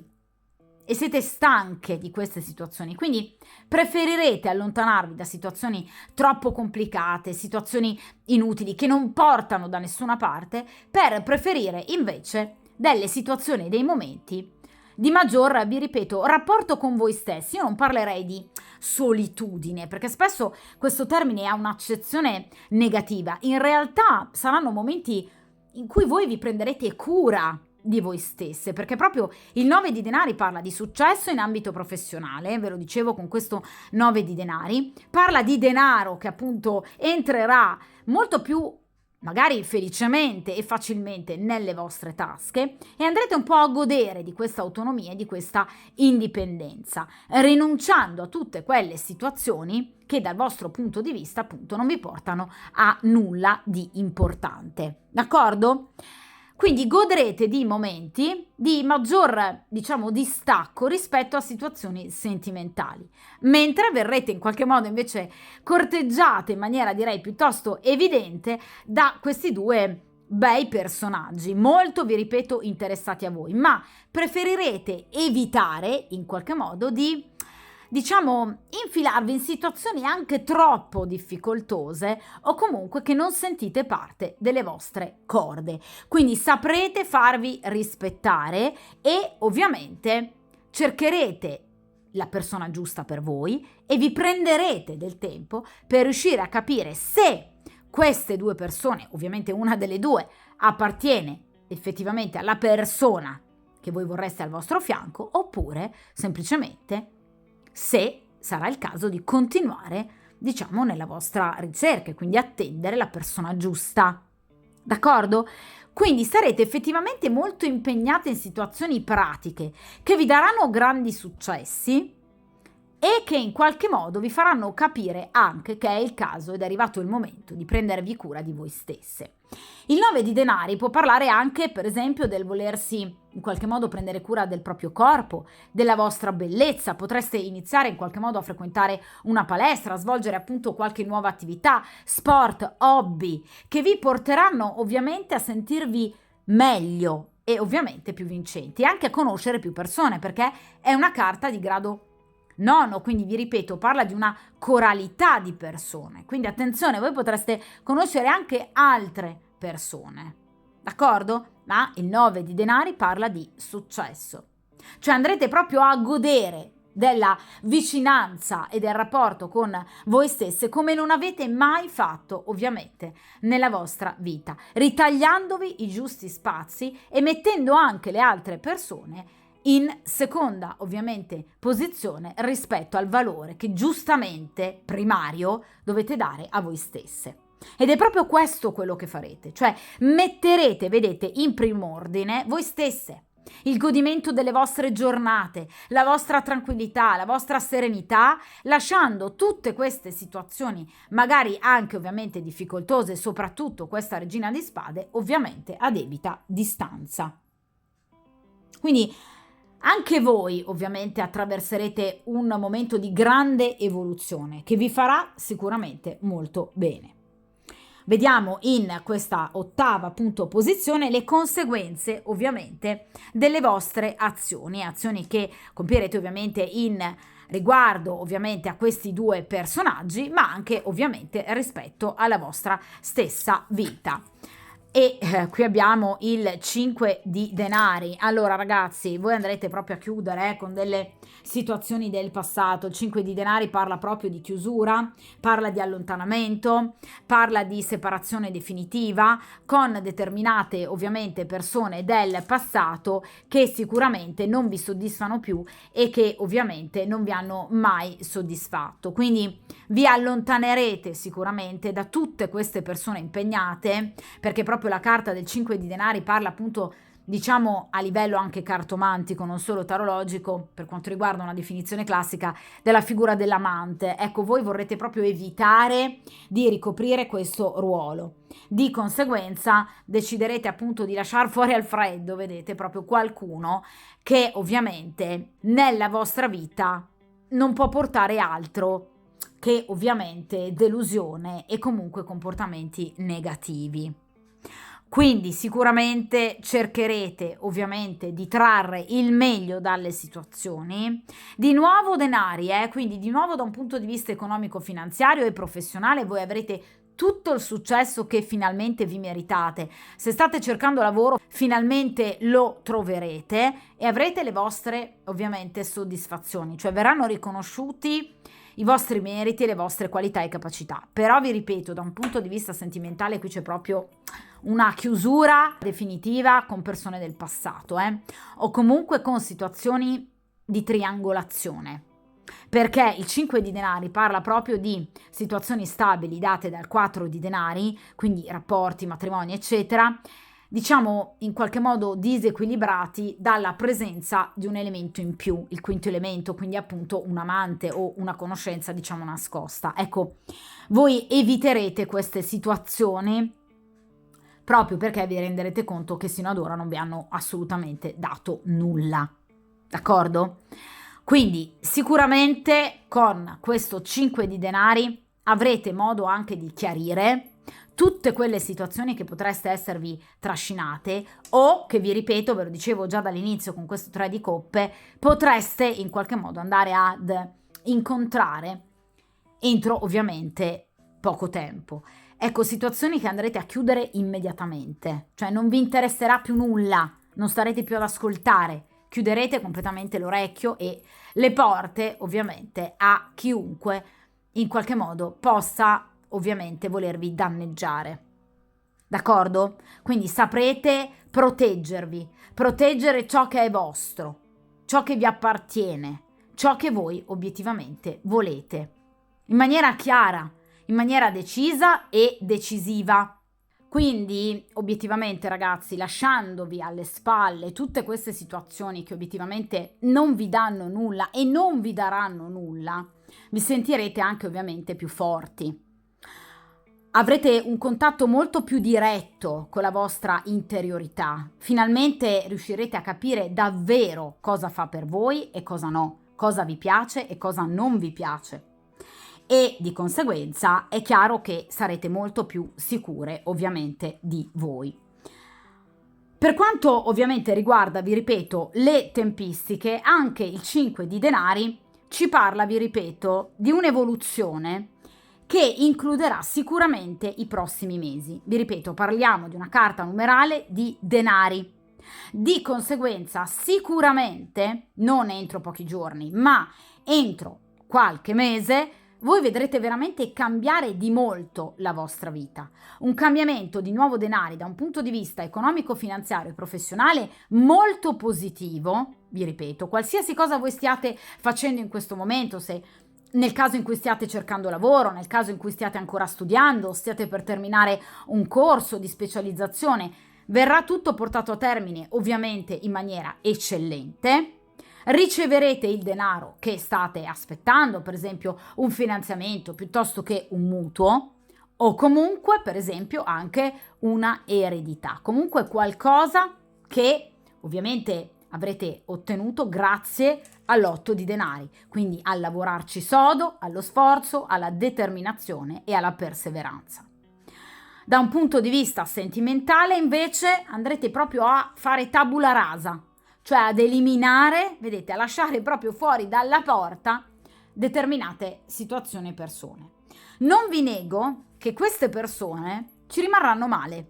e siete stanche di queste situazioni, quindi preferirete allontanarvi da situazioni troppo complicate, situazioni inutili che non portano da nessuna parte, per preferire invece delle situazioni e dei momenti di maggior, vi ripeto, rapporto con voi stessi. Io non parlerei di solitudine, perché spesso questo termine ha un'accezione negativa. In realtà saranno momenti in cui voi vi prenderete cura di voi stesse, perché proprio il 9 di denari parla di successo in ambito professionale, ve lo dicevo con questo 9 di denari, parla di denaro che appunto entrerà molto più magari felicemente e facilmente nelle vostre tasche e andrete un po' a godere di questa autonomia e di questa indipendenza, rinunciando a tutte quelle situazioni che dal vostro punto di vista appunto non vi portano a nulla di importante, d'accordo? Quindi godrete di momenti di maggior, diciamo, distacco rispetto a situazioni sentimentali, mentre verrete in qualche modo invece corteggiate in maniera direi piuttosto evidente da questi due bei personaggi, molto, vi ripeto, interessati a voi, ma preferirete evitare in qualche modo di, diciamo, infilarvi in situazioni anche troppo difficoltose o comunque che non sentite parte delle vostre corde. Quindi saprete farvi rispettare e ovviamente cercherete la persona giusta per voi e vi prenderete del tempo per riuscire a capire se queste due persone, ovviamente una delle due, appartiene effettivamente alla persona che voi vorreste al vostro fianco, oppure semplicemente se sarà il caso di continuare, diciamo, nella vostra ricerca e quindi attendere la persona giusta. D'accordo? Quindi sarete effettivamente molto impegnate in situazioni pratiche che vi daranno grandi successi e che in qualche modo vi faranno capire anche che è il caso ed è arrivato il momento di prendervi cura di voi stesse. Il 9 di denari può parlare anche, per esempio, del volersi in qualche modo prendere cura del proprio corpo, della vostra bellezza. Potreste iniziare in qualche modo a frequentare una palestra, a svolgere appunto qualche nuova attività, sport, hobby, che vi porteranno ovviamente a sentirvi meglio e ovviamente più vincenti, anche a conoscere più persone, perché è una carta di grado nono, quindi vi ripeto, parla di una coralità di persone, quindi attenzione, voi potreste conoscere anche altre persone, d'accordo? Ma il 9 di denari parla di successo, cioè andrete proprio a godere della vicinanza e del rapporto con voi stesse come non avete mai fatto ovviamente nella vostra vita, ritagliandovi i giusti spazi e mettendo anche le altre persone in seconda ovviamente posizione rispetto al valore che giustamente primario dovete dare a voi stesse. Ed è proprio questo quello che farete, cioè metterete, vedete, in prim'ordine voi stesse, il godimento delle vostre giornate, la vostra tranquillità, la vostra serenità, lasciando tutte queste situazioni, magari anche ovviamente difficoltose, soprattutto questa regina di spade, ovviamente a debita distanza. Quindi anche voi ovviamente attraverserete un momento di grande evoluzione che vi farà sicuramente molto bene. Vediamo in questa ottava appunto posizione le conseguenze ovviamente delle vostre azioni che compierete ovviamente in riguardo ovviamente a questi due personaggi, ma anche ovviamente rispetto alla vostra stessa vita. E qui abbiamo il 5 di denari. Allora ragazzi, voi andrete proprio a chiudere con delle situazioni del passato. Il 5 di denari parla proprio di chiusura, parla di allontanamento, parla di separazione definitiva con determinate ovviamente persone del passato che sicuramente non vi soddisfano più e che ovviamente non vi hanno mai soddisfatto. Quindi vi allontanerete sicuramente da tutte queste persone impegnate, perché proprio la carta del 5 di denari parla appunto, diciamo a livello anche cartomantico, non solo tarologico, per quanto riguarda una definizione classica, della figura dell'amante. Ecco, voi vorrete proprio evitare di ricoprire questo ruolo. Di conseguenza deciderete appunto di lasciare fuori al freddo, vedete, proprio qualcuno che ovviamente nella vostra vita non può portare altro che ovviamente delusione e comunque comportamenti negativi. Quindi sicuramente cercherete ovviamente di trarre il meglio dalle situazioni. Di nuovo denari, quindi di nuovo da un punto di vista economico-finanziario e professionale voi avrete tutto il successo che finalmente vi meritate. Se state cercando lavoro, finalmente lo troverete e avrete le vostre ovviamente soddisfazioni, cioè verranno riconosciuti i vostri meriti, le vostre qualità e capacità. Però vi ripeto, da un punto di vista sentimentale qui c'è proprio una chiusura definitiva con persone del passato, o comunque con situazioni di triangolazione. Perché il 5 di denari parla proprio di situazioni stabili date dal 4 di denari, quindi rapporti, matrimoni, eccetera, diciamo in qualche modo disequilibrati dalla presenza di un elemento in più, il quinto elemento, quindi appunto un amante o una conoscenza diciamo nascosta. Ecco, voi eviterete queste situazioni proprio perché vi renderete conto che sino ad ora non vi hanno assolutamente dato nulla, d'accordo? Quindi sicuramente con questo 5 di denari avrete modo anche di chiarire tutte quelle situazioni che potreste esservi trascinate o che vi ripeto, ve lo dicevo già dall'inizio con questo 3 di coppe, potreste in qualche modo andare ad incontrare entro ovviamente poco tempo. Ecco, situazioni che andrete a chiudere immediatamente, cioè non vi interesserà più nulla, non starete più ad ascoltare, chiuderete completamente l'orecchio e le porte ovviamente a chiunque in qualche modo possa ovviamente volervi danneggiare. D'accordo? Quindi saprete proteggervi, proteggere ciò che è vostro, ciò che vi appartiene, ciò che voi obiettivamente volete, in maniera chiara, in maniera decisa e decisiva. Quindi, obiettivamente, ragazzi, lasciandovi alle spalle tutte queste situazioni che obiettivamente non vi danno nulla e non vi daranno nulla, vi sentirete anche ovviamente più forti. Avrete un contatto molto più diretto con la vostra interiorità. Finalmente riuscirete a capire davvero cosa fa per voi e cosa no, cosa vi piace e cosa non vi piace. E di conseguenza è chiaro che sarete molto più sicure ovviamente di voi. Per quanto ovviamente riguarda, vi ripeto, le tempistiche, anche il 5 di denari ci parla, vi ripeto, di un'evoluzione che includerà sicuramente i prossimi mesi. Vi ripeto, parliamo di una carta numerale di denari. Di conseguenza sicuramente, non entro pochi giorni, ma entro qualche mese, voi vedrete veramente cambiare di molto la vostra vita. Un cambiamento di nuovo denari da un punto di vista economico, finanziario e professionale molto positivo. Vi ripeto, qualsiasi cosa voi stiate facendo in questo momento, se nel caso in cui stiate cercando lavoro, nel caso in cui stiate ancora studiando, stiate per terminare un corso di specializzazione, verrà tutto portato a termine ovviamente in maniera eccellente. Riceverete il denaro che state aspettando, per esempio un finanziamento piuttosto che un mutuo o comunque per esempio anche una eredità, comunque qualcosa che ovviamente avrete ottenuto grazie all'8 di denari, quindi al lavorarci sodo, allo sforzo, alla determinazione e alla perseveranza. Da un punto di vista sentimentale invece andrete proprio a fare tabula rasa, cioè ad eliminare, vedete, a lasciare proprio fuori dalla porta determinate situazioni e persone. Non vi nego che queste persone ci rimarranno male,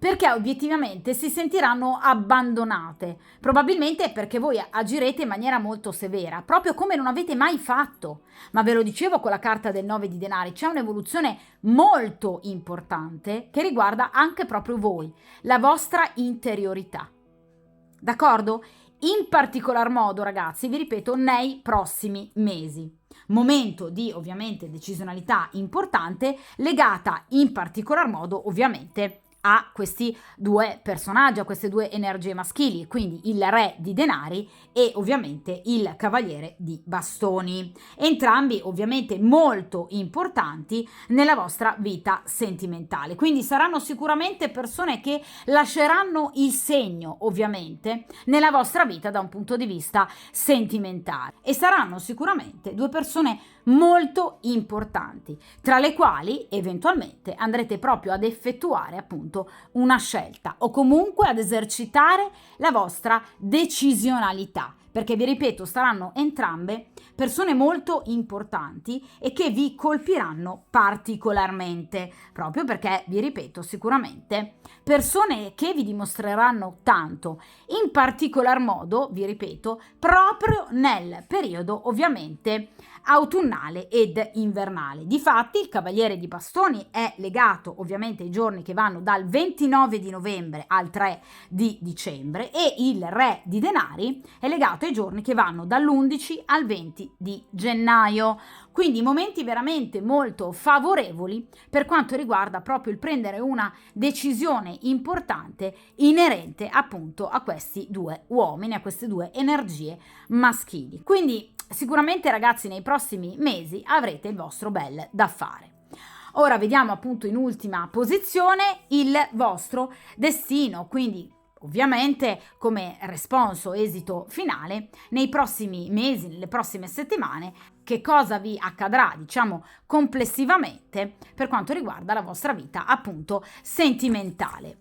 perché obiettivamente si sentiranno abbandonate, probabilmente perché voi agirete in maniera molto severa, proprio come non avete mai fatto. Ma ve lo dicevo con la carta del 9 di denari, c'è un'evoluzione molto importante che riguarda anche proprio voi, la vostra interiorità. D'accordo? In particolar modo, ragazzi, vi ripeto, nei prossimi mesi. Momento di ovviamente decisionalità importante legata in particolar modo ovviamente a questi due personaggi, a queste due energie maschili, quindi il re di denari e ovviamente il cavaliere di bastoni, entrambi ovviamente molto importanti nella vostra vita sentimentale, quindi saranno sicuramente persone che lasceranno il segno ovviamente nella vostra vita da un punto di vista sentimentale e saranno sicuramente due persone molto importanti, tra le quali eventualmente andrete proprio ad effettuare appunto una scelta o comunque ad esercitare la vostra decisionalità, perché vi ripeto, saranno entrambe persone molto importanti e che vi colpiranno particolarmente, proprio perché vi ripeto, sicuramente persone che vi dimostreranno tanto, in particolar modo, vi ripeto, proprio nel periodo ovviamente autunnale ed invernale. Difatti il cavaliere di bastoni è legato ovviamente ai giorni che vanno dal 29 di novembre al 3 di dicembre e il re di denari è legato ai giorni che vanno dall'11 al 20 di gennaio. Quindi momenti veramente molto favorevoli per quanto riguarda proprio il prendere una decisione importante inerente appunto a questi due uomini, a queste due energie maschili. Quindi sicuramente ragazzi nei prossimi mesi avrete il vostro bel da fare. Ora vediamo appunto in ultima posizione il vostro destino, quindi ovviamente come responso, esito finale, nei prossimi mesi, nelle prossime settimane, che cosa vi accadrà, diciamo, complessivamente per quanto riguarda la vostra vita appunto sentimentale.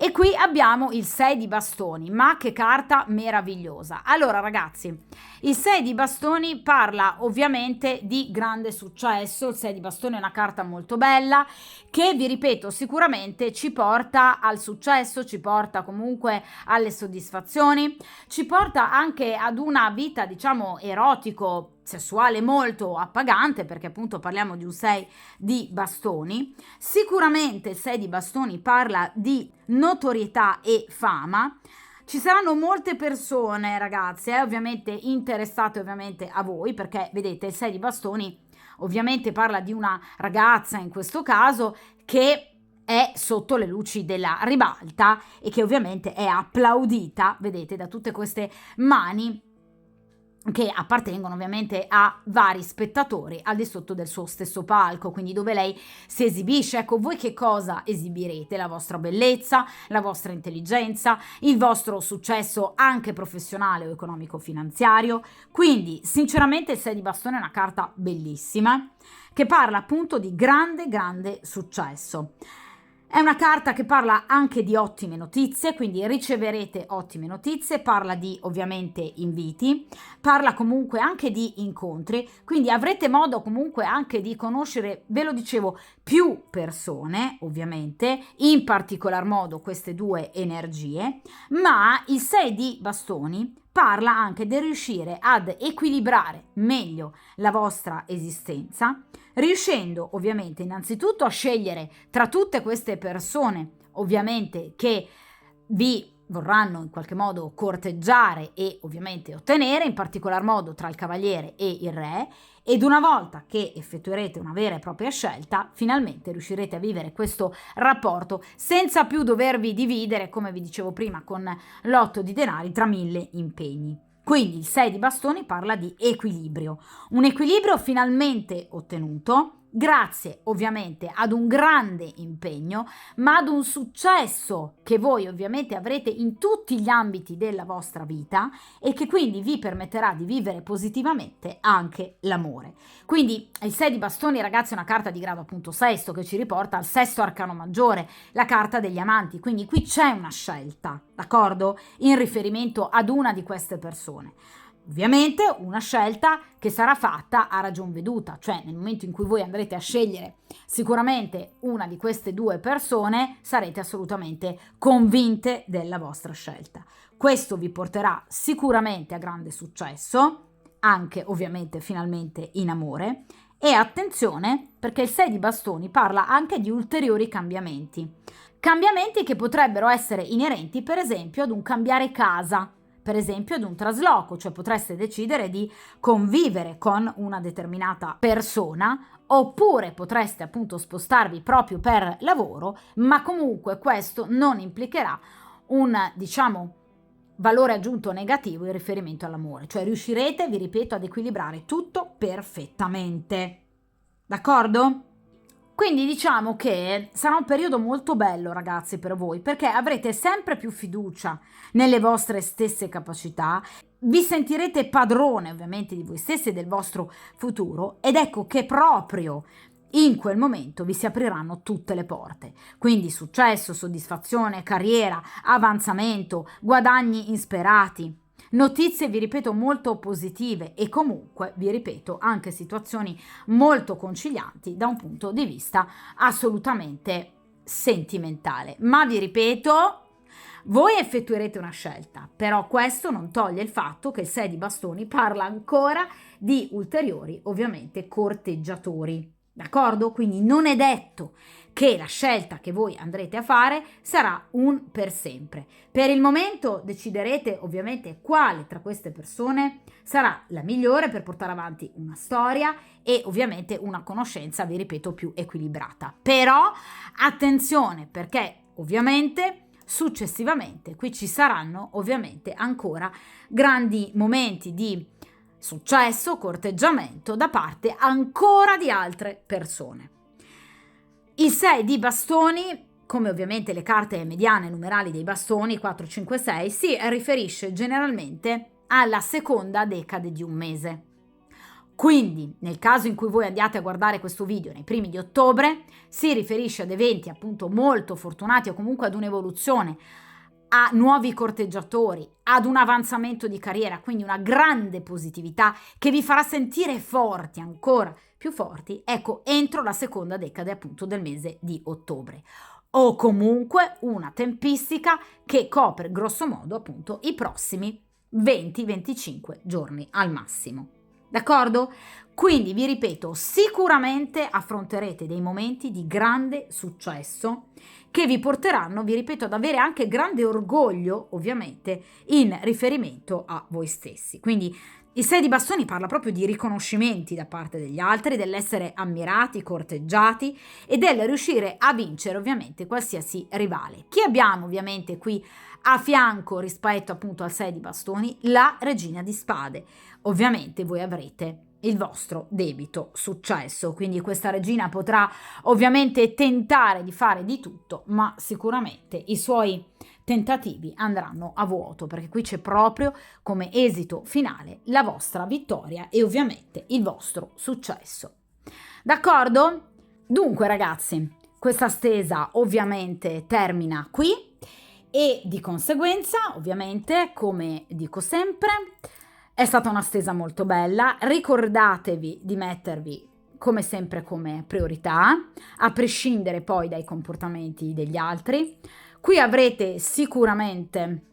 E qui abbiamo il 6 di bastoni, ma che carta meravigliosa. Allora ragazzi, il 6 di bastoni parla ovviamente di grande successo, il 6 di bastoni è una carta molto bella che vi ripeto sicuramente ci porta al successo, ci porta comunque alle soddisfazioni, ci porta anche ad una vita diciamo erotico sessuale molto appagante, perché appunto parliamo di un 6 di bastoni. Sicuramente il 6 di bastoni parla di notorietà e fama. Ci saranno molte persone, ragazze, ovviamente interessate ovviamente a voi, perché vedete il 6 di bastoni ovviamente parla di una ragazza in questo caso che è sotto le luci della ribalta e che ovviamente è applaudita, vedete, da tutte queste mani che appartengono ovviamente a vari spettatori al di sotto del suo stesso palco, quindi dove lei si esibisce. Ecco, voi che cosa esibirete? La vostra bellezza, la vostra intelligenza, il vostro successo anche professionale o economico-finanziario. Quindi sinceramente il 6 di bastone è una carta bellissima che parla appunto di grande successo. È una carta che parla anche di ottime notizie, quindi riceverete ottime notizie, parla di ovviamente inviti, parla comunque anche di incontri, quindi avrete modo comunque anche di conoscere, ve lo dicevo, più persone, ovviamente, in particolar modo queste due energie, ma il 6 di bastoni parla anche di riuscire ad equilibrare meglio la vostra esistenza, riuscendo ovviamente innanzitutto a scegliere tra tutte queste persone ovviamente che vi vorranno in qualche modo corteggiare e ovviamente ottenere, in particolar modo tra il cavaliere e il re, ed una volta che effettuerete una vera e propria scelta, finalmente riuscirete a vivere questo rapporto senza più dovervi dividere, come vi dicevo prima, con l'8 di denari tra 1000 impegni. Quindi il 6 di bastoni parla di equilibrio, un equilibrio finalmente ottenuto, grazie ovviamente ad un grande impegno, ma ad un successo che voi ovviamente avrete in tutti gli ambiti della vostra vita e che quindi vi permetterà di vivere positivamente anche l'amore. Quindi il 6 di bastoni, ragazzi, è una carta di grado appunto sesto che ci riporta al sesto arcano maggiore, la carta degli amanti, quindi qui c'è una scelta, d'accordo? In riferimento ad una di queste persone. Ovviamente una scelta che sarà fatta a ragion veduta, cioè nel momento in cui voi andrete a scegliere sicuramente una di queste due persone, sarete assolutamente convinte della vostra scelta. Questo vi porterà sicuramente a grande successo, anche ovviamente finalmente in amore, e attenzione perché il 6 di bastoni parla anche di ulteriori cambiamenti. Cambiamenti che potrebbero essere inerenti per esempio ad un cambiare casa, per esempio ad un trasloco, cioè potreste decidere di convivere con una determinata persona oppure potreste appunto spostarvi proprio per lavoro, ma comunque questo non implicherà un, diciamo, valore aggiunto negativo in riferimento all'amore, cioè riuscirete, vi ripeto, ad equilibrare tutto perfettamente. D'accordo? Quindi diciamo che sarà un periodo molto bello, ragazzi, per voi, perché avrete sempre più fiducia nelle vostre stesse capacità, vi sentirete padrone ovviamente di voi stessi e del vostro futuro ed ecco che proprio in quel momento vi si apriranno tutte le porte. Quindi successo, soddisfazione, carriera, avanzamento, guadagni insperati. Notizie, vi ripeto, molto positive e comunque, vi ripeto, anche situazioni molto concilianti da un punto di vista assolutamente sentimentale. Ma vi ripeto, voi effettuerete una scelta, però questo non toglie il fatto che il 6 di bastoni parla ancora di ulteriori, ovviamente, corteggiatori. D'accordo? Quindi non è detto che la scelta che voi andrete a fare sarà un per sempre. Per il momento deciderete ovviamente quale tra queste persone sarà la migliore per portare avanti una storia e ovviamente una conoscenza, vi ripeto, più equilibrata. Però attenzione perché ovviamente successivamente qui ci saranno ovviamente ancora grandi momenti di successo, corteggiamento da parte ancora di altre persone. Il 6 di bastoni, come ovviamente le carte mediane numerali dei bastoni 4, 5, 6, si riferisce generalmente alla seconda decade di un mese. Quindi, nel caso in cui voi andiate a guardare questo video nei primi di ottobre, si riferisce ad eventi appunto molto fortunati o comunque ad un'evoluzione, a nuovi corteggiatori, ad un avanzamento di carriera, quindi una grande positività che vi farà sentire forti, ancora più forti, ecco, entro la seconda decade appunto del mese di ottobre. O comunque una tempistica che copre grosso modo appunto i prossimi 20-25 giorni al massimo. D'accordo? Quindi vi ripeto, sicuramente affronterete dei momenti di grande successo che vi porteranno, vi ripeto, ad avere anche grande orgoglio, ovviamente, in riferimento a voi stessi. Quindi il 6 di bastoni parla proprio di riconoscimenti da parte degli altri, dell'essere ammirati, corteggiati e del riuscire a vincere ovviamente qualsiasi rivale. Chi abbiamo ovviamente qui a fianco rispetto appunto al 6 di bastoni? La regina di spade. Ovviamente voi avrete il vostro debito successo, quindi questa regina potrà ovviamente tentare di fare di tutto, ma sicuramente i suoi tentativi andranno a vuoto, perché qui c'è proprio come esito finale la vostra vittoria e ovviamente il vostro successo. D'accordo? Dunque ragazzi, questa stesa ovviamente termina qui e di conseguenza, ovviamente, come dico sempre, è stata una stesa molto bella. Ricordatevi di mettervi come sempre come priorità, a prescindere poi dai comportamenti degli altri. Qui avrete sicuramente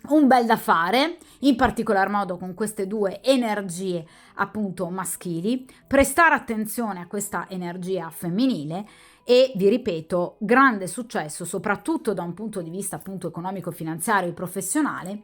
un bel da fare, in particolar modo con queste due energie appunto maschili, prestare attenzione a questa energia femminile e vi ripeto, grande successo soprattutto da un punto di vista appunto economico, finanziario e professionale,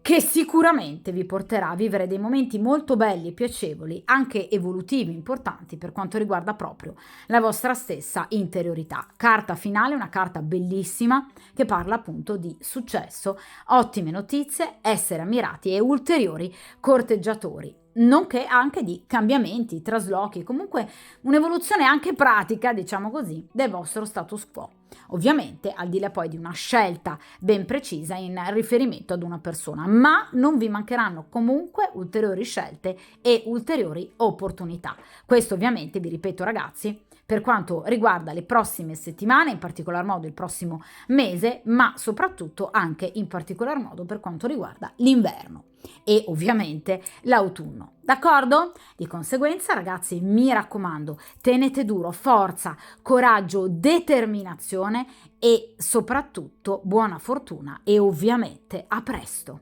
che sicuramente vi porterà a vivere dei momenti molto belli e piacevoli, anche evolutivi importanti per quanto riguarda proprio la vostra stessa interiorità. Carta finale, una carta bellissima che parla appunto di successo, ottime notizie, essere ammirati e ulteriori corteggiatori. nonché anche di cambiamenti, traslochi, comunque un'evoluzione anche pratica, diciamo così, del vostro status quo. Ovviamente al di là poi di una scelta ben precisa in riferimento ad una persona, ma non vi mancheranno comunque ulteriori scelte e ulteriori opportunità. Questo ovviamente, vi ripeto ragazzi, per quanto riguarda le prossime settimane, in particolar modo il prossimo mese, ma soprattutto anche in particolar modo per quanto riguarda l'inverno e ovviamente l'autunno. D'accordo? Di conseguenza, ragazzi, mi raccomando, tenete duro, forza, coraggio, determinazione e soprattutto buona fortuna e ovviamente a presto.